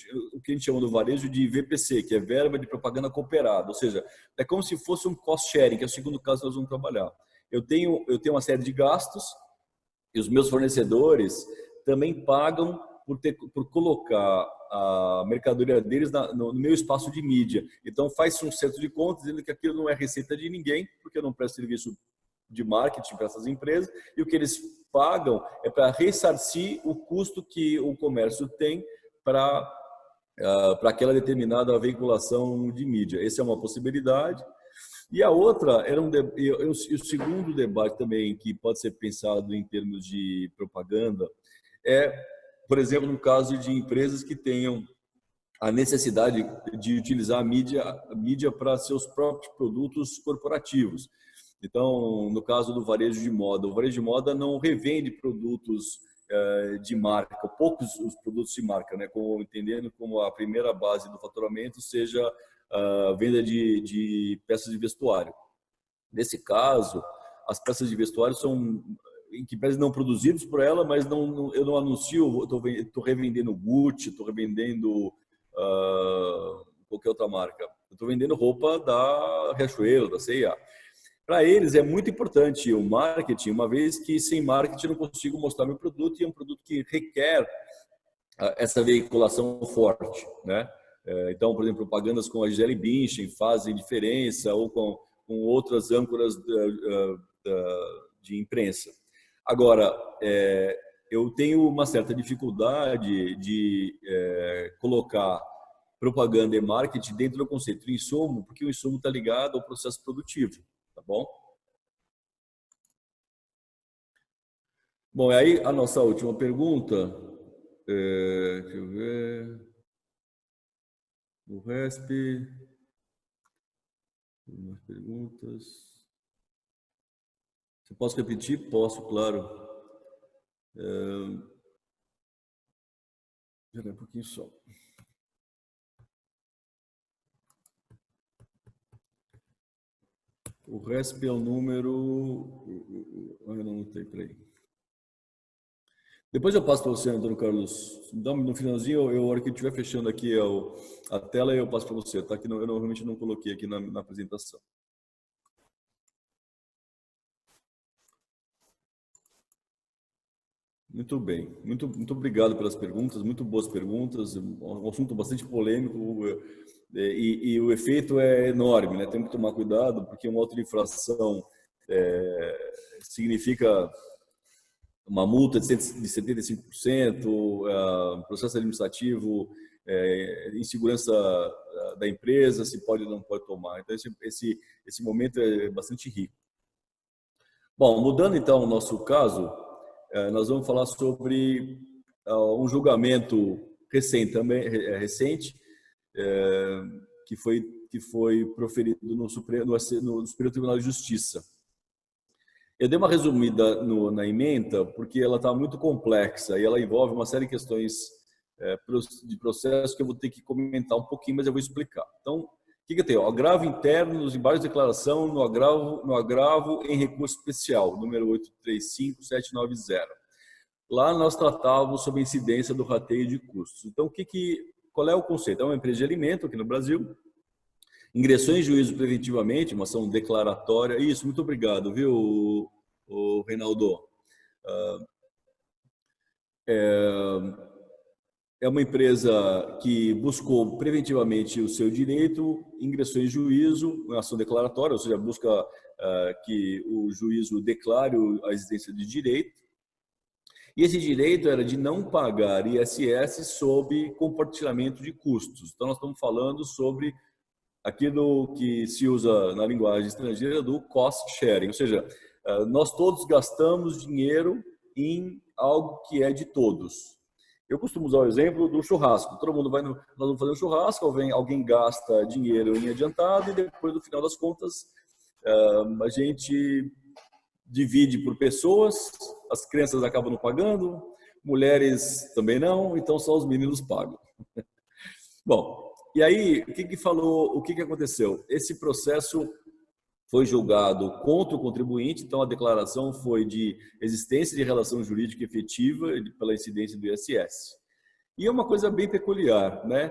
que a gente chama do varejo de VPC, que é verba de propaganda cooperada, ou seja, é como se fosse um cost sharing, que é o segundo caso que nós vamos trabalhar. Eu tenho uma série de gastos E os meus fornecedores também pagam por colocar a mercadoria deles no meu espaço de mídia. Então, faz-se um centro de contas dizendo que aquilo não é receita de ninguém, porque eu não presto serviço de marketing para essas empresas, e o que eles pagam é para ressarcir o custo que o comércio tem para aquela determinada veiculação de mídia. Essa é uma possibilidade. E a outra, o segundo debate também que pode ser pensado em termos de propaganda é, por exemplo, no caso de empresas que tenham a necessidade de utilizar a mídia para seus próprios produtos corporativos. Então, no caso do varejo de moda, o varejo de moda não revende produtos de marca, poucos os produtos de marca, né? Entendendo como a primeira base do faturamento seja a venda de peças de vestuário. Nesse caso, as peças de vestuário são em que pese não produzidos por ela, mas eu não anuncio, estou revendendo Gucci, estou revendendo qualquer outra marca. Eu estou vendendo roupa da Riachuelo, da C&A. Para eles é muito importante o marketing, uma vez que sem marketing eu não consigo mostrar meu produto, e é um produto que requer essa veiculação forte, né? Então, por exemplo, propagandas com a Gisele Bündchen fazem diferença, ou com outras âncoras de imprensa. Agora, eu tenho uma certa dificuldade de colocar propaganda e marketing dentro do conceito de insumo, porque o insumo está ligado ao processo produtivo, tá bom? Bom, aí a nossa última pergunta, deixa eu ver, o RESP, algumas perguntas. Você posso repetir? Posso, claro. Espera um pouquinho só. O RESP é o número... Eu não notei, peraí. Depois eu passo para você, Antônio Carlos. No finalzinho, a hora que eu estiver fechando aqui a tela, eu passo para você, tá? Que eu realmente não coloquei aqui na apresentação. Muito bem. Muito obrigado pelas perguntas, muito boas perguntas. Um assunto bastante polêmico e o efeito é enorme, né? Temos que tomar cuidado, porque uma auto infração significa uma multa de 75%, processo administrativo, insegurança da empresa, se pode ou não pode tomar. Então, esse momento é bastante rico. Bom, mudando então o nosso caso, nós vamos falar sobre um julgamento recente que foi proferido no Superior Tribunal de Justiça. Eu dei uma resumida na ementa porque ela está muito complexa e ela envolve uma série de questões de processo que eu vou ter que comentar um pouquinho, mas eu vou explicar. Então, o que eu tenho? Agravo interno nos embargos de declaração no agravo em recurso especial, número 835790. Lá nós tratávamos sobre a incidência do rateio de custos. Então, qual é o conceito? É uma empresa de alimento aqui no Brasil, ingressou em juízo preventivamente, uma ação declaratória. Isso, muito obrigado, viu, o Reinaldo? É uma empresa que buscou preventivamente o seu direito, ingressou em juízo, uma ação declaratória, ou seja, busca que o juízo declare a existência de direito. E esse direito era de não pagar ISS sob compartilhamento de custos. Então, nós estamos falando sobre aquilo que se usa na linguagem estrangeira do cost sharing, ou seja, nós todos gastamos dinheiro em algo que é de todos. Eu costumo usar o exemplo do churrasco. Todo mundo nós vamos fazer um churrasco, alguém gasta dinheiro em adiantado e depois, no final das contas, a gente divide por pessoas, as crianças acabam não pagando, mulheres também não, então só os meninos pagam. Bom, e aí, o que aconteceu? Esse processo foi julgado contra o contribuinte, então a declaração foi de existência de relação jurídica efetiva pela incidência do ISS. E é uma coisa bem peculiar, né?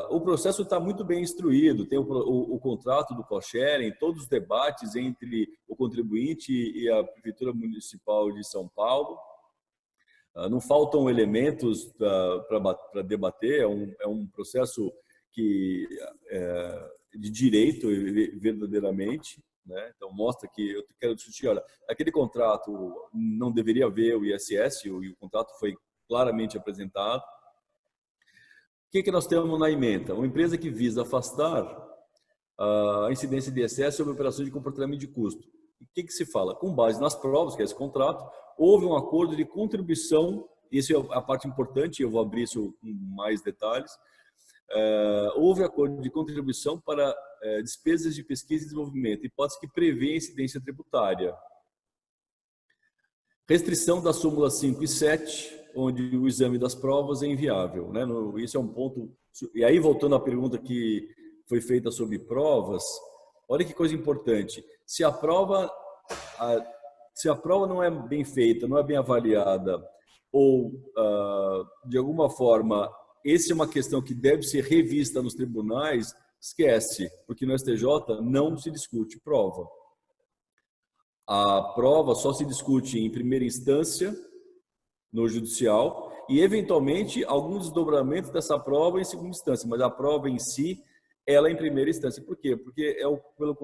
O processo está muito bem instruído, tem o contrato do cost sharing, todos os debates entre o contribuinte e a Prefeitura Municipal de São Paulo. Não faltam elementos para debater, é um processo que, de direito verdadeiramente, né? Então mostra que eu quero discutir, olha, aquele contrato não deveria haver o ISS, e o contrato foi claramente apresentado. O que nós temos na ementa? Uma empresa que visa afastar a incidência de ISS sobre operações de comportamento de custo. O que se fala? Com base nas provas, que é esse contrato, houve um acordo de contribuição, isso é a parte importante, eu vou abrir isso com mais detalhes. Houve acordo de contribuição para despesas de pesquisa e desenvolvimento, hipótese que prevê incidência tributária. Restrição da súmula 5 e 7, onde o exame das provas é inviável, né? Isso é um ponto. E aí, voltando à pergunta que foi feita sobre provas, olha que coisa importante. Se a prova não é bem feita, não é bem avaliada, ou de alguma forma essa é uma questão que deve ser revista nos tribunais, esquece, porque no STJ não se discute prova. A prova só se discute em primeira instância, no judicial, e eventualmente algum desdobramento dessa prova em segunda instância, mas a prova em si, ela é em primeira instância. Por quê? Porque pelo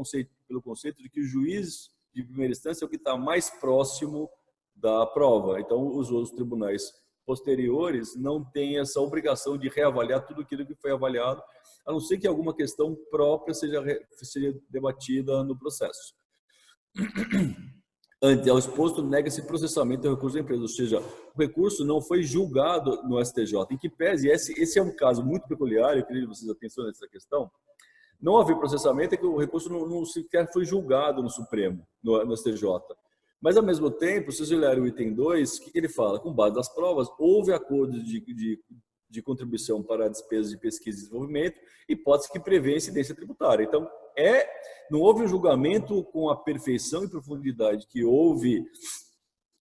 conceito de que o juiz de primeira instância é o que está mais próximo da prova. Então, os outros tribunais posteriores não têm essa obrigação de reavaliar tudo aquilo que foi avaliado, a não ser que alguma questão própria seja debatida no processo. Ante ao exposto, nega-se processamento do recurso da empresa, ou seja, o recurso não foi julgado no STJ, em que pese, esse é um caso muito peculiar, eu queria que vocês atenção nessa questão, não haver processamento é que o recurso não sequer foi julgado no Supremo, no STJ. Mas, ao mesmo tempo, se vocês olharem o item 2, o que ele fala? Com base nas provas, houve acordo de contribuição para despesas de pesquisa e desenvolvimento, hipótese que prevê incidência tributária. Então, não houve um julgamento com a perfeição e profundidade que houve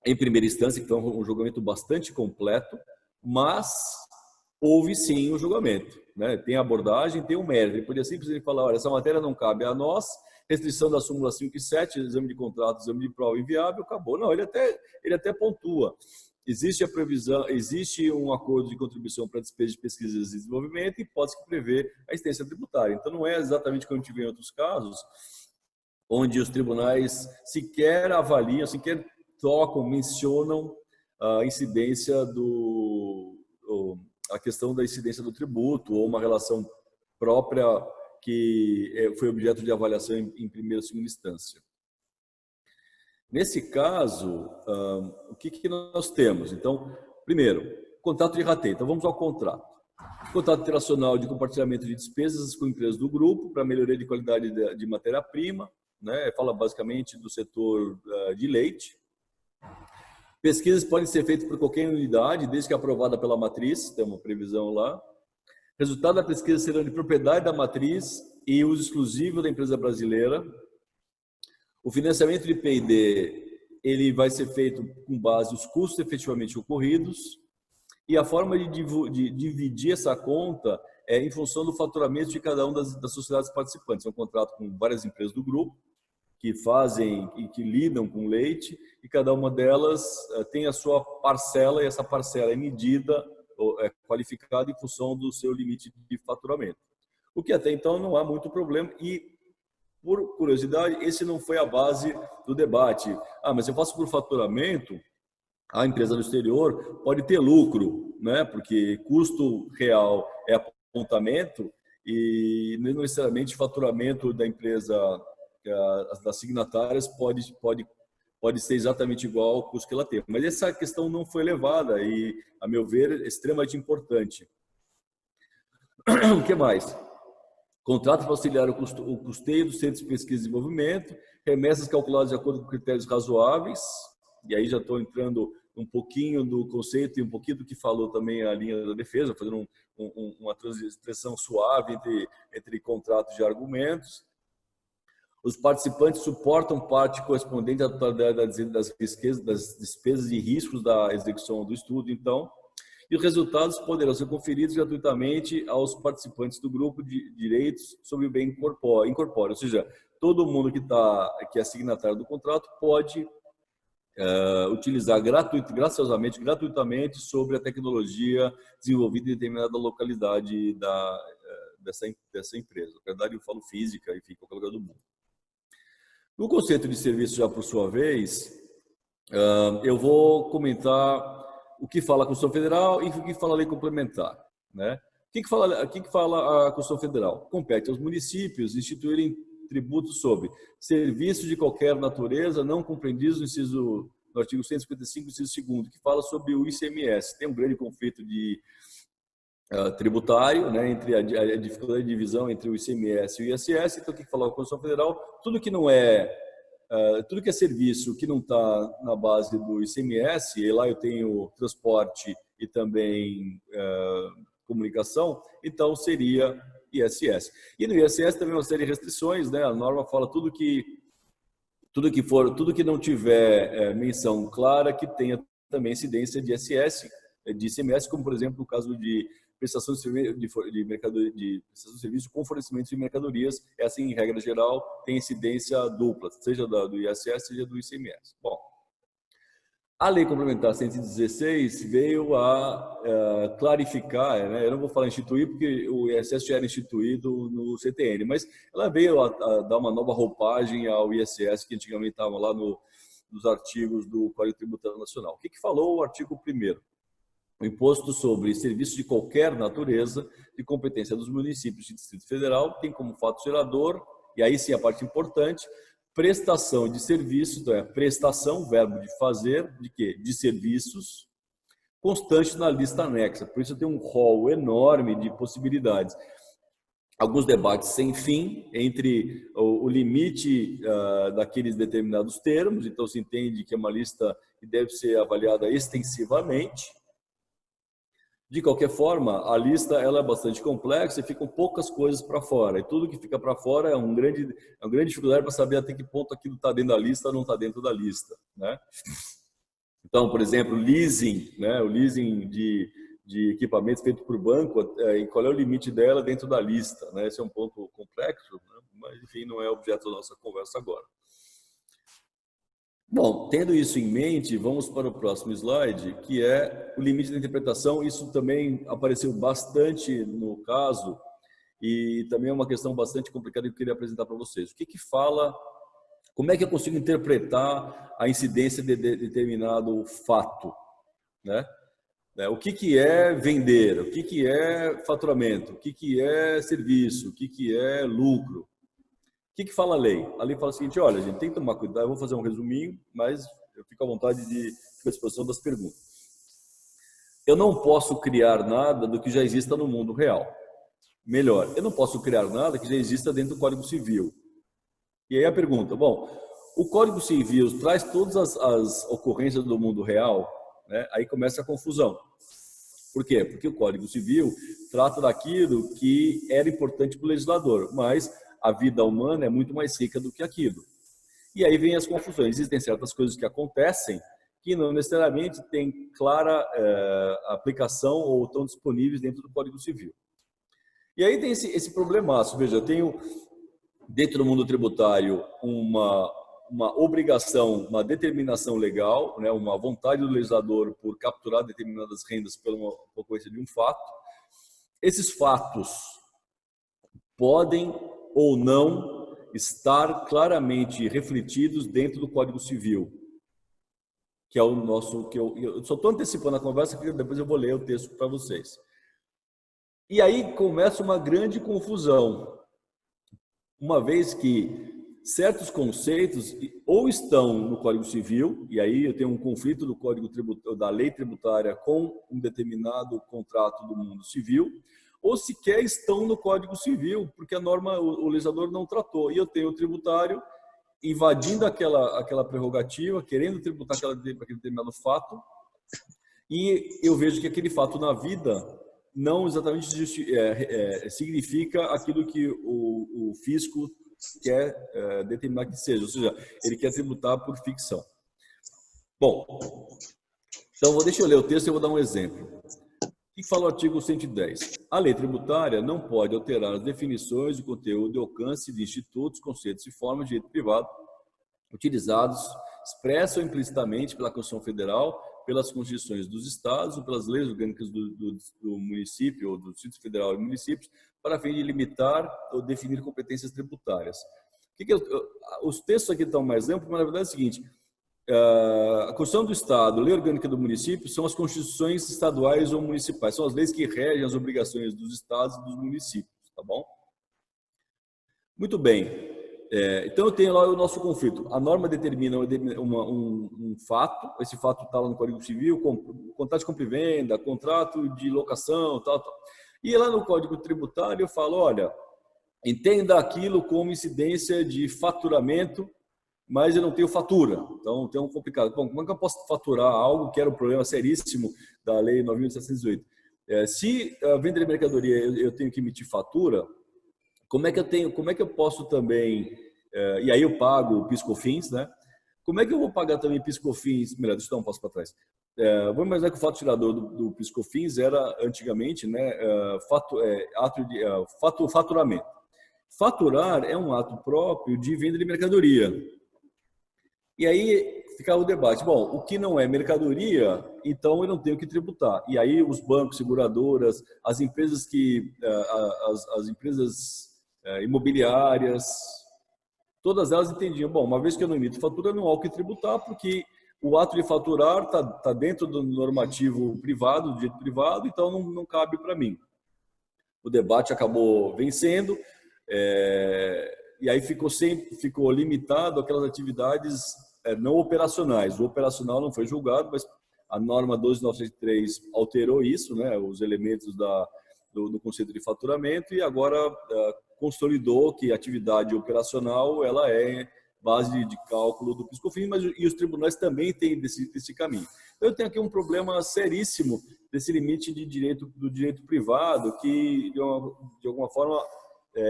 em primeira instância, que foi um julgamento bastante completo, mas houve sim um julgamento, né? Tem a abordagem, tem o mérito. Ele podia simplesmente falar, olha, essa matéria não cabe a nós, restrição da súmula 5 e 7, exame de contrato, exame de prova inviável, acabou. Não, ele até pontua. Existe a previsão, existe um acordo de contribuição para despesas de pesquisa e desenvolvimento e hipótese que prevê a incidência tributária. Então, não é exatamente como a gente vê em outros casos, onde os tribunais sequer avaliam, sequer tocam, mencionam a incidência a questão da incidência do tributo ou uma relação própria que foi objeto de avaliação em primeira e segunda instância. Nesse caso, o que nós temos? Então, primeiro, contrato de rateio. Então, vamos ao contrato. Contrato internacional de compartilhamento de despesas com empresas do grupo para melhoria de qualidade de matéria-prima, né? Fala basicamente do setor de leite. Pesquisas podem ser feitas por qualquer unidade, desde que aprovada pela matriz, tem uma previsão lá. Resultado da pesquisa serão de propriedade da matriz e uso exclusivo da empresa brasileira. O financiamento de P&D, ele vai ser feito com base nos custos efetivamente ocorridos e a forma de dividir essa conta é em função do faturamento de cada uma das sociedades participantes. É um contrato com várias empresas do grupo que fazem e que lidam com leite e cada uma delas tem a sua parcela e essa parcela é medida, é qualificada em função do seu limite de faturamento. O que até então não há muito problema e, por curiosidade, esse não foi a base do debate. Mas eu faço por faturamento, a empresa no exterior pode ter lucro, né? Porque custo real é apontamento e não necessariamente faturamento da empresa, das signatárias, pode ser exatamente igual ao custo que ela tem. Mas essa questão não foi levada e, a meu ver, é extremamente importante. O que mais? Contrato para auxiliar o custeio dos centros de pesquisa e desenvolvimento, remessas calculadas de acordo com critérios razoáveis, e aí já estou entrando um pouquinho do conceito e um pouquinho do que falou também a linha da defesa, fazendo uma transição suave entre contratos e argumentos. Os participantes suportam parte correspondente à totalidade das despesas e riscos da execução do estudo, então, e os resultados poderão ser conferidos gratuitamente aos participantes do grupo de direitos sobre o bem incorpóreo. Ou seja, todo mundo que é signatário do contrato pode utilizar gratuitamente sobre a tecnologia desenvolvida em determinada localidade dessa empresa. Na verdade, eu falo física, enfim, em qualquer lugar do mundo. No conceito de serviço, já por sua vez, eu vou comentar o que fala a Constituição Federal e o que fala a lei complementar, né? O que fala a Constituição Federal? Compete aos municípios instituírem tributos sobre serviços de qualquer natureza não compreendidos no artigo 155, inciso 2º, que fala sobre o ICMS. Tem um grande conflito tributário, né, entre a dificuldade de divisão entre o ICMS e o ISS. Então, o que fala a Constituição Federal? Tudo que é serviço que não está na base do ICMS, e lá eu tenho transporte e também comunicação, então seria ISS. E no ISS também uma série de restrições, né? A norma fala tudo que não tiver menção clara que tenha também incidência de ISS, de ICMS, como por exemplo no caso de prestação de serviço com fornecimento de mercadorias, essa em regra geral tem incidência dupla, seja do ISS, seja do ICMS. Bom, a Lei Complementar 116 veio a clarificar, né? Eu não vou falar instituir porque o ISS já era instituído no CTN, mas ela veio a dar uma nova roupagem ao ISS que antigamente estava lá nos artigos do Código Tributário Nacional. O que falou o artigo 1º? O imposto sobre serviços de qualquer natureza de competência dos municípios e Distrito Federal tem como fato gerador, e aí sim a parte importante, prestação de serviços, então prestação, verbo de fazer, de quê? De serviços, constante na lista anexa. Por isso tem um rol enorme de possibilidades. Alguns debates sem fim entre o limite daqueles determinados termos, então se entende que é uma lista que deve ser avaliada extensivamente. De qualquer forma, a lista ela é bastante complexa e ficam poucas coisas para fora. E tudo que fica para fora é uma grande dificuldade para saber até que ponto aquilo está dentro da lista ou não está dentro da lista, né? Então, por exemplo, leasing, né? O leasing de equipamentos feito por banco, e qual é o limite dela dentro da lista, né? Esse é um ponto complexo, né? Mas enfim, não é objeto da nossa conversa agora. Bom, tendo isso em mente, vamos para o próximo slide, que é o limite da interpretação. Isso também apareceu bastante no caso e também é uma questão bastante complicada que eu queria apresentar para vocês. O que fala, como é que eu consigo interpretar a incidência de determinado fato, né? O que é vender, o que é faturamento, o que é serviço, o que é lucro. O que fala a lei? A lei fala o seguinte: olha, gente, tem que tomar cuidado. Eu vou fazer um resuminho, mas eu fico à vontade à disposição das perguntas. Eu não posso criar nada do que já exista no mundo real. Melhor, eu não posso criar nada que já exista dentro do Código Civil. E aí a pergunta, bom, o Código Civil traz todas as ocorrências do mundo real, né? Aí começa a confusão. Por quê? Porque o Código Civil trata daquilo que era importante para o legislador, mas a vida humana é muito mais rica do que aquilo. E aí vem as confusões. Existem certas coisas que acontecem que não necessariamente têm clara aplicação ou estão disponíveis dentro do Código Civil. E aí tem esse problemaço. Veja, eu tenho dentro do mundo tributário uma obrigação, uma determinação legal, né, uma vontade do legislador por capturar determinadas rendas pela ocorrência de um fato. Esses fatos podem ou não estar claramente refletidos dentro do Código Civil, que é o nosso, que eu só estou antecipando a conversa, porque depois eu vou ler o texto para vocês. E aí começa uma grande confusão, uma vez que certos conceitos ou estão no Código Civil, e aí eu tenho um conflito do Código Tributário, da lei tributária com um determinado contrato do mundo civil, ou sequer estão no Código Civil, porque a norma, o legislador não tratou. E eu tenho o tributário invadindo aquela prerrogativa, querendo tributar aquele determinado fato, e eu vejo que aquele fato na vida não exatamente significa aquilo que o fisco quer determinar que seja, ou seja, ele quer tributar por ficção. Bom, então deixa eu ler o texto e eu vou dar um exemplo. O que fala o artigo 110? A lei tributária não pode alterar as definições de conteúdo e alcance de institutos, conceitos e formas de direito privado utilizados expressa ou implicitamente pela Constituição Federal, pelas constituições dos estados ou pelas leis orgânicas do município ou do Distrito Federal e municípios, para fim de limitar ou definir competências tributárias. Os textos aqui estão mais amplos, mas na verdade é o seguinte: a Constituição do Estado, a Lei Orgânica do Município, são as constituições estaduais ou municipais, são as leis que regem as obrigações dos estados e dos municípios, tá bom? Muito bem. Então eu tenho lá o nosso conflito. A norma determina um fato, esse fato está lá no Código Civil, contrato de compra e venda, contrato de locação, tal. E lá no Código Tributário eu falo, olha, entenda aquilo como incidência de faturamento, mas eu não tenho fatura. Então tem um complicado. Bom, como é que eu posso faturar algo que era um problema seríssimo da Lei 9.708? Se vender mercadoria eu tenho que emitir fatura, como é que eu posso também, e aí eu pago o PIS/COFINS, né? Como é que eu vou pagar também PIS/COFINS? Melhor, deixa eu dar um passo para trás. Vamos imaginar que o fato tirador do PIS/COFINS era antigamente, né, faturamento. Faturar é um ato próprio de venda de mercadoria. E aí ficava o debate, bom, o que não é mercadoria, então eu não tenho que tributar. E aí os bancos, seguradoras, as empresas as empresas imobiliárias, todas elas entendiam, bom, uma vez que eu não emito fatura, não há o que tributar, porque o ato de faturar está dentro do normativo privado, do direito privado, então não cabe para mim. O debate acabou vencendo, e aí ficou limitado àquelas atividades não operacionais. O operacional não foi julgado, mas a norma 12.903 alterou isso, né, os elementos do conceito de faturamento, e agora consolidou que a atividade operacional ela é base de cálculo do PIS/COFINS, mas e os tribunais também têm desse caminho. Então, eu tenho aqui um problema seríssimo desse limite do direito privado que, de alguma forma,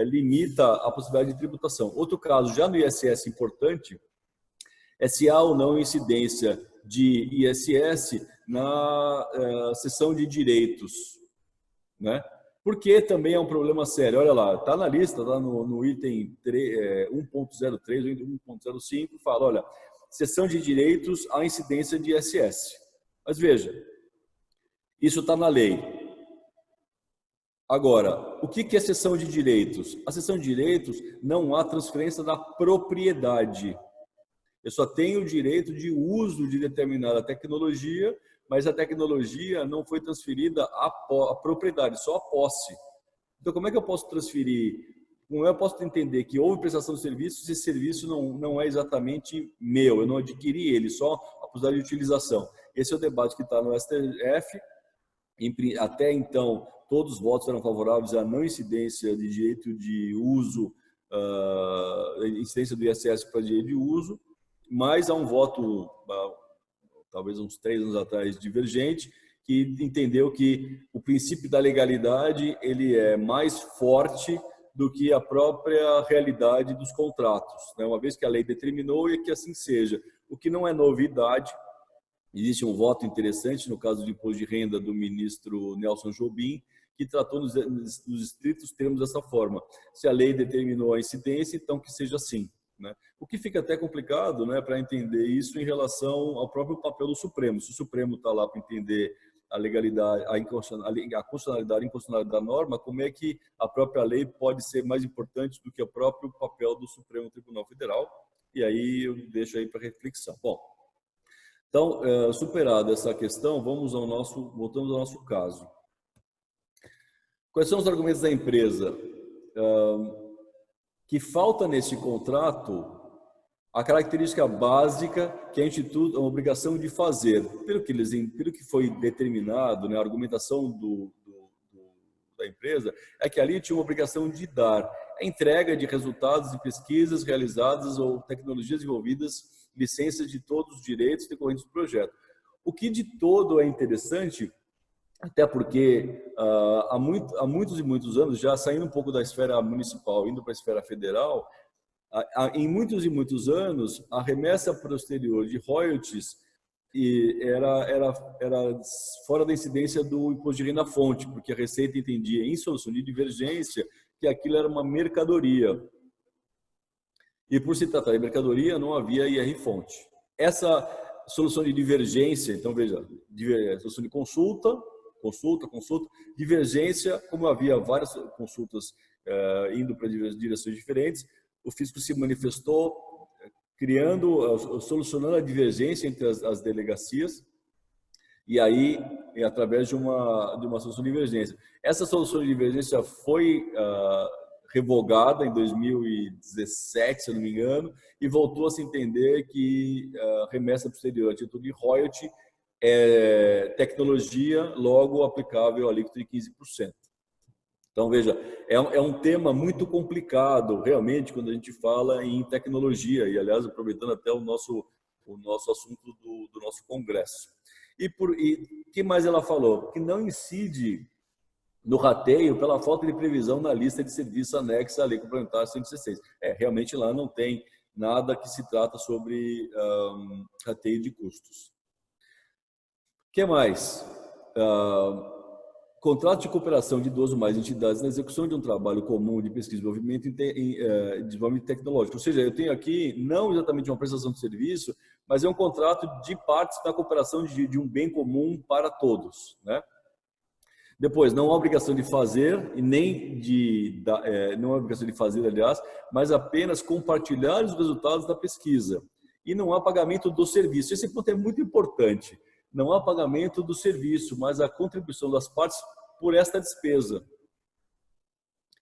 limita a possibilidade de tributação. Outro caso, já no ISS importante, é se há ou não incidência de ISS na seção de direitos, né? Porque também é um problema sério. Olha lá, está na lista, está no item 1.03 ou 1.05, fala, olha, seção de direitos, há incidência de ISS. Mas veja, isso está na lei. Agora, o que é seção de direitos? A seção de direitos não há transferência da propriedade. Eu só tenho o direito de uso de determinada tecnologia, mas a tecnologia não foi transferida à propriedade, só à posse. Então, como é que eu posso transferir? Como eu posso entender que houve prestação de serviço se esse serviço não é exatamente meu, eu não adquiri ele, só a possibilidade de utilização. Esse é o debate que está no STF. Até então, todos os votos eram favoráveis à não incidência de direito de uso, incidência do ISS para direito de uso, mas há um voto, talvez uns 3 anos atrás, divergente, que entendeu que o princípio da legalidade ele é mais forte do que a própria realidade dos contratos, né? Uma vez que a lei determinou e que assim seja. O que não é novidade. Existe um voto interessante no caso do imposto de renda do ministro Nelson Jobim, que tratou nos estritos termos dessa forma. Se a lei determinou a incidência, então que seja assim, né? O que fica até complicado, né, para entender isso em relação ao próprio papel do Supremo. Se o Supremo está lá para entender a legalidade, a constitucionalidade e inconstitucionalidade da norma, como é que a própria lei pode ser mais importante do que o próprio papel do Supremo Tribunal Federal? E aí eu deixo aí para reflexão. Bom, então, superada essa questão, voltamos ao nosso caso. Quais são os argumentos da empresa? Que falta nesse contrato a característica básica que a obrigação de fazer. Pelo que foi determinado, né, a argumentação da empresa é que ali tinha uma obrigação de dar a entrega de resultados de pesquisas realizadas ou tecnologias desenvolvidas, licenças de todos os direitos decorrentes do projeto. O que de todo é interessante, até porque há muitos e muitos anos, já saindo um pouco da esfera municipal, indo para a esfera federal, em muitos e muitos anos, a remessa posterior de royalties era fora da incidência do imposto de renda fonte, porque a Receita entendia, em solução de divergência, que aquilo era uma mercadoria. E por se tratar de mercadoria, não havia IR-fonte. Essa solução de divergência, então veja, solução de consulta, divergência, como havia várias consultas indo para direções diferentes, o fisco se manifestou solucionando a divergência entre as delegacias, e aí, através de uma solução de divergência. Essa solução de divergência foi revogada em 2017, se eu não me engano, e voltou a se entender que remessa posterior a título de royalty é tecnologia, logo aplicável a alíquota de 15%. Então, veja, é um tema muito complicado, realmente, quando a gente fala em tecnologia, e, aliás, aproveitando até o nosso assunto do nosso congresso. E o que mais ela falou? Que não incide no rateio pela falta de previsão na lista de serviços anexa à Lei Complementar 116. Realmente lá não tem nada que se trata sobre rateio de custos. O que mais? Contrato de cooperação de 2 ou mais entidades na execução de um trabalho comum de pesquisa e desenvolvimento tecnológico. Ou seja, eu tenho aqui não exatamente uma prestação de serviço, mas é um contrato de partes na cooperação de um bem comum para todos, né? Depois, não há obrigação de fazer, e nem não há obrigação de fazer, aliás, mas apenas compartilhar os resultados da pesquisa. E não há pagamento do serviço. Esse ponto é muito importante. Não há pagamento do serviço, mas a contribuição das partes por esta despesa.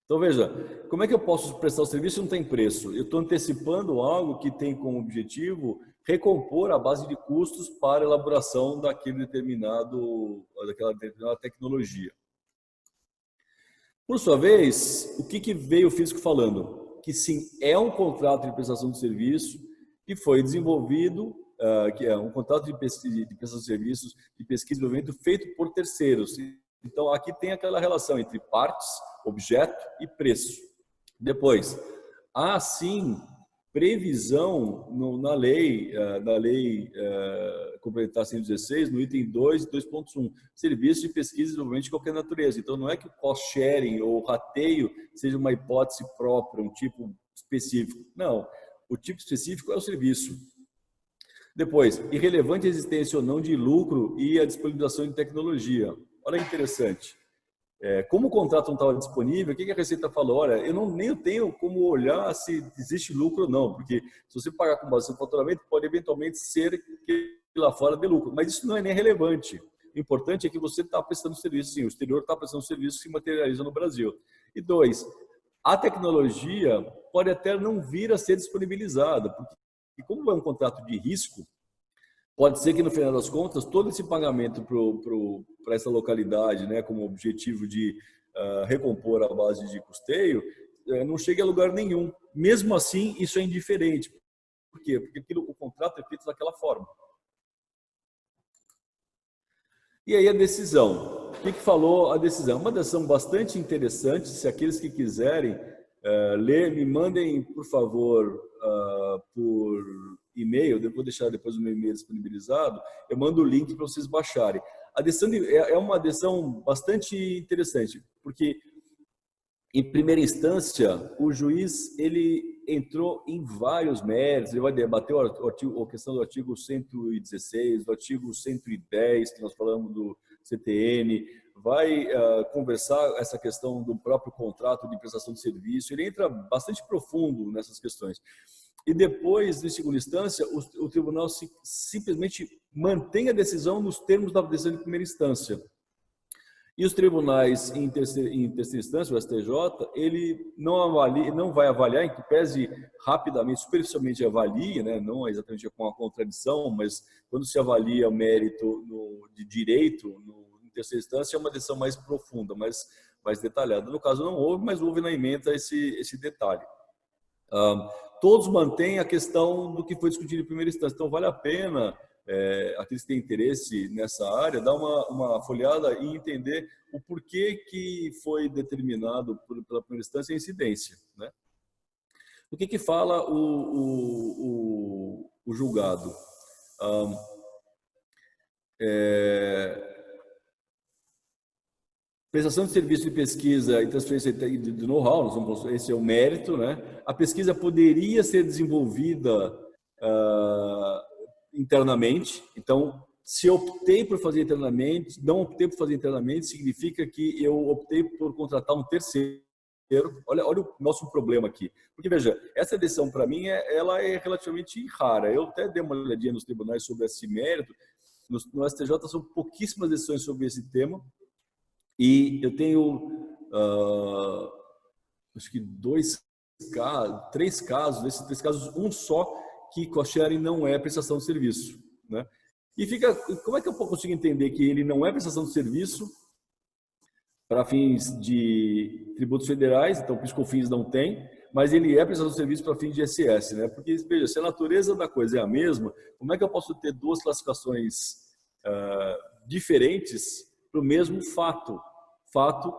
Então, veja, como é que eu posso prestar o serviço e não tem preço? Eu estou antecipando algo que tem como objetivo recompor a base de custos para a elaboração daquela determinada tecnologia. Por sua vez, o que veio o fisco falando? Que sim, é um contrato de prestação de serviço que foi desenvolvido, que é um contrato de prestação de serviços de pesquisa e desenvolvimento feito por terceiros. Então, aqui tem aquela relação entre partes, objeto e preço. Depois, há sim previsão na lei complementar 116, no item 2, 2.1, serviço de pesquisa e desenvolvimento de qualquer natureza. Então, não é que o cost sharing ou o rateio seja uma hipótese própria, um tipo específico. Não, o tipo específico é o serviço. Depois, irrelevante a existência ou não de lucro e a disponibilização de tecnologia. Olha que interessante. Como o contrato não estava disponível, o que a Receita falou? Olha, eu nem tenho como olhar se existe lucro ou não, porque se você pagar com base no faturamento, pode eventualmente ser que lá fora dê lucro, mas isso não é nem relevante. O importante é que você está prestando serviço, sim, o exterior está prestando serviço que se materializa no Brasil. E 2, a tecnologia pode até não vir a ser disponibilizada, porque como é um contrato de risco, pode ser que, no final das contas, todo esse pagamento para essa localidade, né, como objetivo de recompor a base de custeio, não chegue a lugar nenhum. Mesmo assim, isso é indiferente. Por quê? Porque o contrato é feito daquela forma. E aí a decisão. O que falou a decisão? Uma decisão bastante interessante. Se aqueles que quiserem ler, me mandem, por favor, por e-mail, eu vou deixar depois o meu e-mail disponibilizado, eu mando o link para vocês baixarem. A decisão é uma decisão bastante interessante, porque, em primeira instância, o juiz ele entrou em vários méritos, ele vai debater a questão do artigo 116, do artigo 110, que nós falamos do CTN, vai conversar essa questão do próprio contrato de prestação de serviço, ele entra bastante profundo nessas questões. E depois, em segunda instância, o tribunal simplesmente mantém a decisão nos termos da decisão de primeira instância. E os tribunais em terceira instância, o STJ, ele não vai avaliar, em que pese rapidamente, superficialmente avalia, né, não exatamente com a contradição, mas quando se avalia o mérito de direito em terceira instância, é uma decisão mais profunda, mais detalhada. No caso, não houve, mas houve na emenda esse detalhe. Todos mantêm a questão do que foi discutido em primeira instância. Então, vale a pena, aqueles que têm interesse nessa área, dar uma folhada e entender o porquê que foi determinado pela primeira instância a incidência, né? O que fala o julgado? Prestação de serviço de pesquisa e transferência de know-how, esse é o mérito, né? a pesquisa poderia ser desenvolvida internamente. Então, se eu optei por fazer internamente, não optei por fazer internamente, significa que eu optei por contratar um terceiro. Olha o nosso problema aqui. Porque, veja, essa decisão, para mim, ela é relativamente rara. Eu até dei uma olhadinha nos tribunais sobre esse mérito. No STJ são pouquíssimas decisões sobre esse tema. E eu tenho, acho que três casos, desses três casos, um só que cost-sharing não é prestação de serviço, né? E como é que eu consigo entender que ele não é prestação de serviço para fins de tributos federais, então PIS/COFINS não tem, mas ele é prestação de serviço para fins de ISS, né? Porque, veja, se a natureza da coisa é a mesma, como é que eu posso ter duas classificações diferentes para o mesmo fato? Fato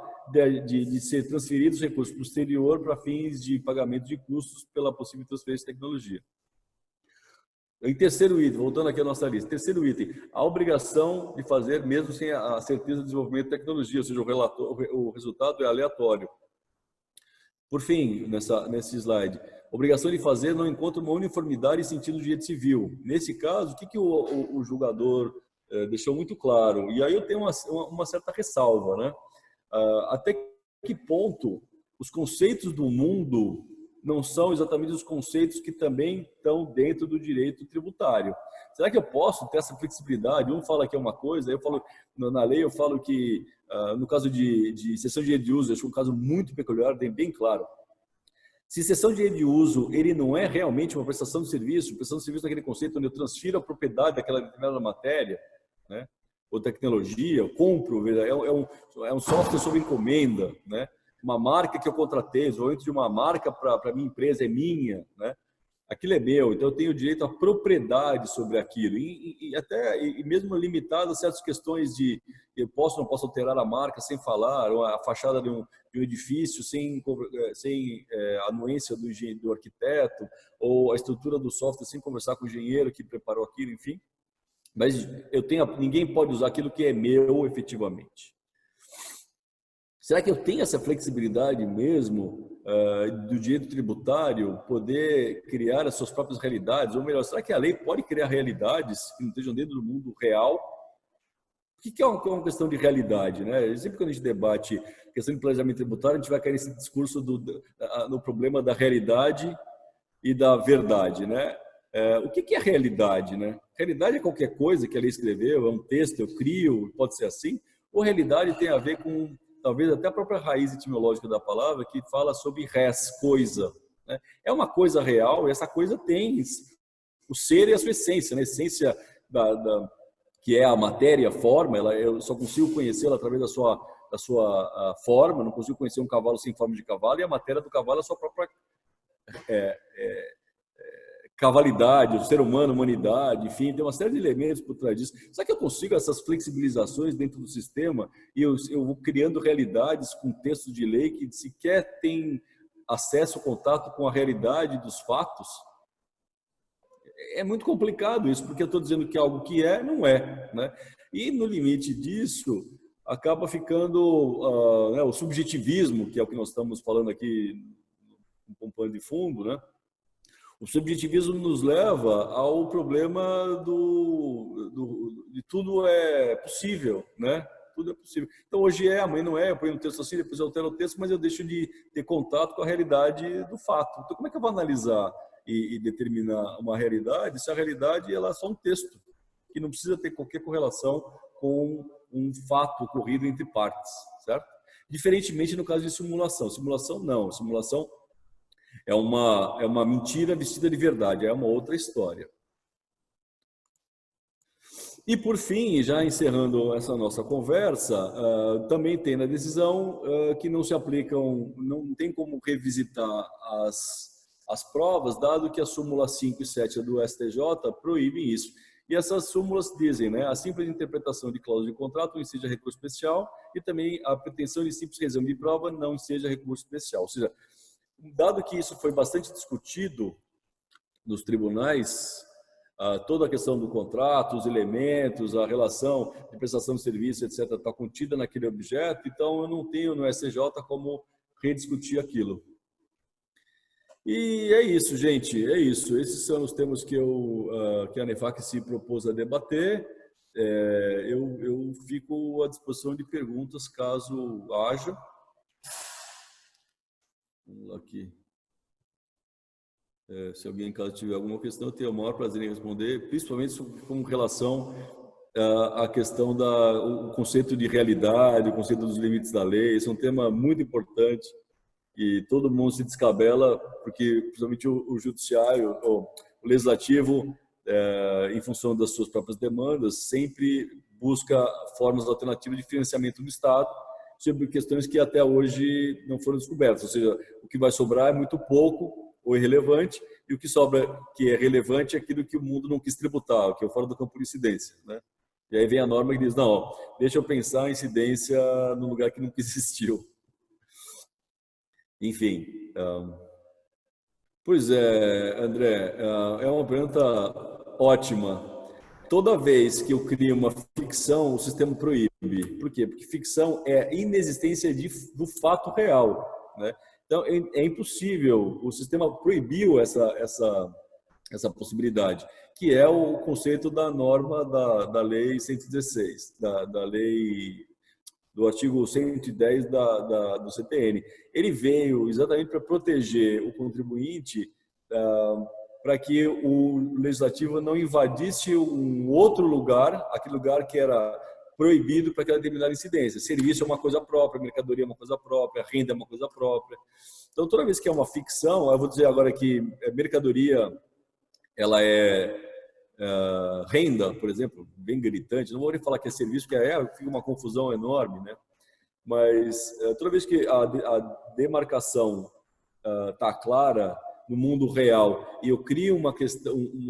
de ser transferidos recursos para o exterior para fins de pagamento de custos pela possível transferência de tecnologia. Em terceiro item, voltando aqui à nossa lista, terceiro item, a obrigação de fazer mesmo sem a certeza do desenvolvimento de tecnologia, ou seja, o resultado é aleatório. Por fim, nesse slide, obrigação de fazer não encontra uma uniformidade em sentido de direito civil. Nesse caso, o que o julgador deixou muito claro? E aí eu tenho uma certa ressalva, né? Até que ponto os conceitos do mundo não são exatamente os conceitos que também estão dentro do direito tributário? Será que eu posso ter essa flexibilidade? Um fala que é uma coisa, eu falo, na lei eu falo que, no caso de cessão de direito de uso, acho um caso muito peculiar, bem claro. Se cessão de direito de uso, ele não é realmente uma prestação de serviço, prestação de serviço naquele conceito onde eu transfiro a propriedade daquela determinada matéria, né? Ou tecnologia, eu compro, é um software sob encomenda, né? Uma marca que eu contratei, o desenvolvimento de uma marca para a minha empresa é minha, né? Aquilo é meu, então eu tenho direito à propriedade sobre aquilo, e mesmo limitado a certas questões de eu posso ou não posso alterar a marca sem falar, ou a fachada de um edifício sem anuência do arquiteto, ou a estrutura do software sem conversar com o engenheiro que preparou aquilo, enfim. Mas ninguém pode usar aquilo que é meu efetivamente. Será que eu tenho essa flexibilidade mesmo do direito tributário poder criar as suas próprias realidades? Ou melhor, será que a lei pode criar realidades que não estejam dentro do mundo real? O que é uma questão de realidade, né? Sempre quando a gente debate questão de planejamento tributário, a gente vai cair nesse discurso no problema da realidade e da verdade, né? O que é realidade, né? Realidade é qualquer coisa que a lei escreveu, é um texto, eu crio, pode ser assim. Ou realidade tem a ver com, talvez, até a própria raiz etimológica da palavra, que fala sobre res, coisa, né? É uma coisa real e essa coisa tem o ser e a sua essência, né? A essência que é a matéria, a forma, eu só consigo conhecê-la através da sua forma, não consigo conhecer um cavalo sem forma de cavalo, e a matéria do cavalo é a sua própria cavalidade, o ser humano, humanidade, enfim, tem uma série de elementos por trás disso. Será que eu consigo essas flexibilizações dentro do sistema e eu vou criando realidades com textos de lei que sequer tem acesso, contato com a realidade dos fatos? É muito complicado isso, porque eu estou dizendo que algo que não é, né? E no limite disso, acaba ficando o subjetivismo, que é o que nós estamos falando aqui com um pano de fundo, né? O subjetivismo nos leva ao problema de tudo é possível, né? Tudo é possível. Então, hoje amanhã não é, eu ponho um texto assim, depois eu altero o texto, mas eu deixo de ter contato com a realidade do fato. Então, como é que eu vou analisar e determinar uma realidade se a realidade ela é só um texto, que não precisa ter qualquer correlação com um fato ocorrido entre partes, certo? Diferentemente no caso de simulação. Simulação não, simulação é uma mentira vestida de verdade, é uma outra história. E por fim, já encerrando essa nossa conversa, também tem na decisão que não se aplicam, não tem como revisitar as provas, dado que a súmula 5 e 7 do STJ proíbem isso. E essas súmulas dizem, né, a simples interpretação de cláusula de contrato não seja recurso especial e também a pretensão de simples resumo de prova não seja recurso especial. Ou seja, dado que isso foi bastante discutido nos tribunais, toda a questão do contrato, os elementos, a relação de prestação de serviço, etc., está contida naquele objeto, então eu não tenho no STJ como rediscutir aquilo. E é isso, gente, é isso. Esses são os temas que a ANEFAC se propôs a debater. Eu fico à disposição de perguntas, caso haja. Vamos lá aqui. Se alguém em casa tiver alguma questão, eu tenho o maior prazer em responder, principalmente com relação à questão o conceito de realidade, o conceito dos limites da lei. Esse é um tema muito importante e todo mundo se descabela, porque principalmente o judiciário, o legislativo, em função das suas próprias demandas, sempre busca formas alternativas de financiamento do Estado sobre questões que até hoje não foram descobertas. Ou seja, o que vai sobrar é muito pouco ou irrelevante, e o que sobra que é relevante é aquilo que o mundo não quis tributar, que é fora do campo de incidência, né? E aí vem a norma que diz, não, ó, deixa eu pensar a incidência no lugar que nunca existiu. Enfim, pois é, André, é uma pergunta ótima. Toda vez que eu crio uma ficção, o sistema proíbe. Por quê? Porque ficção é a inexistência do fato real, né? Então, é impossível. O sistema proibiu essa possibilidade, que é o conceito da norma da Lei 116, da lei do artigo 110 do CTN. Ele veio exatamente para proteger o contribuinte, para que o legislativo não invadisse um outro lugar, aquele lugar que era proibido para aquela determinada incidência. Serviço é uma coisa própria, mercadoria é uma coisa própria, renda é uma coisa própria. Então, toda vez que é uma ficção, eu vou dizer agora que mercadoria ela é renda, por exemplo, bem gritante. Não vou nem falar que é serviço, porque fica uma confusão enorme, né? Mas toda vez que a demarcação está clara no mundo real e eu crio uma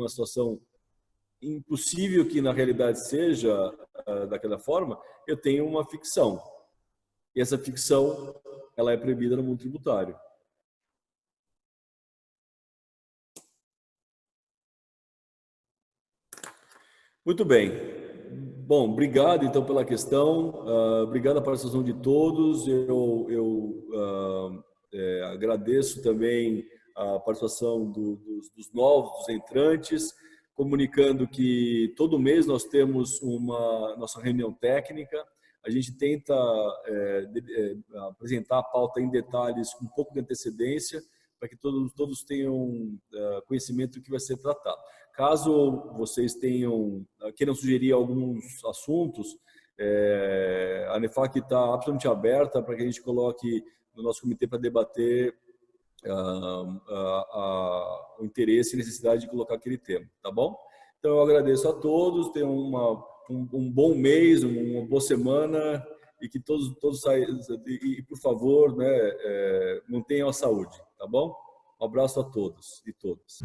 situação impossível que na realidade seja daquela forma, eu tenho uma ficção. E essa ficção ela é proibida no mundo tributário. Muito bem. Bom, obrigado então pela questão, obrigado a participação de todos. Eu agradeço também a participação dos novos, dos entrantes, comunicando que todo mês nós temos uma nossa reunião técnica. A gente tenta apresentar a pauta em detalhes com um pouco de antecedência, para que todos tenham conhecimento do que vai ser tratado. Caso vocês queiram sugerir alguns assuntos, a ANEFAC está absolutamente aberta para que a gente coloque no nosso comitê para debater o interesse e necessidade de colocar aquele tema, tá bom? Então eu agradeço a todos, tenham um bom mês, uma boa semana e que todos saiam, e por favor, né, mantenham a saúde, tá bom? Um abraço a todos e todas.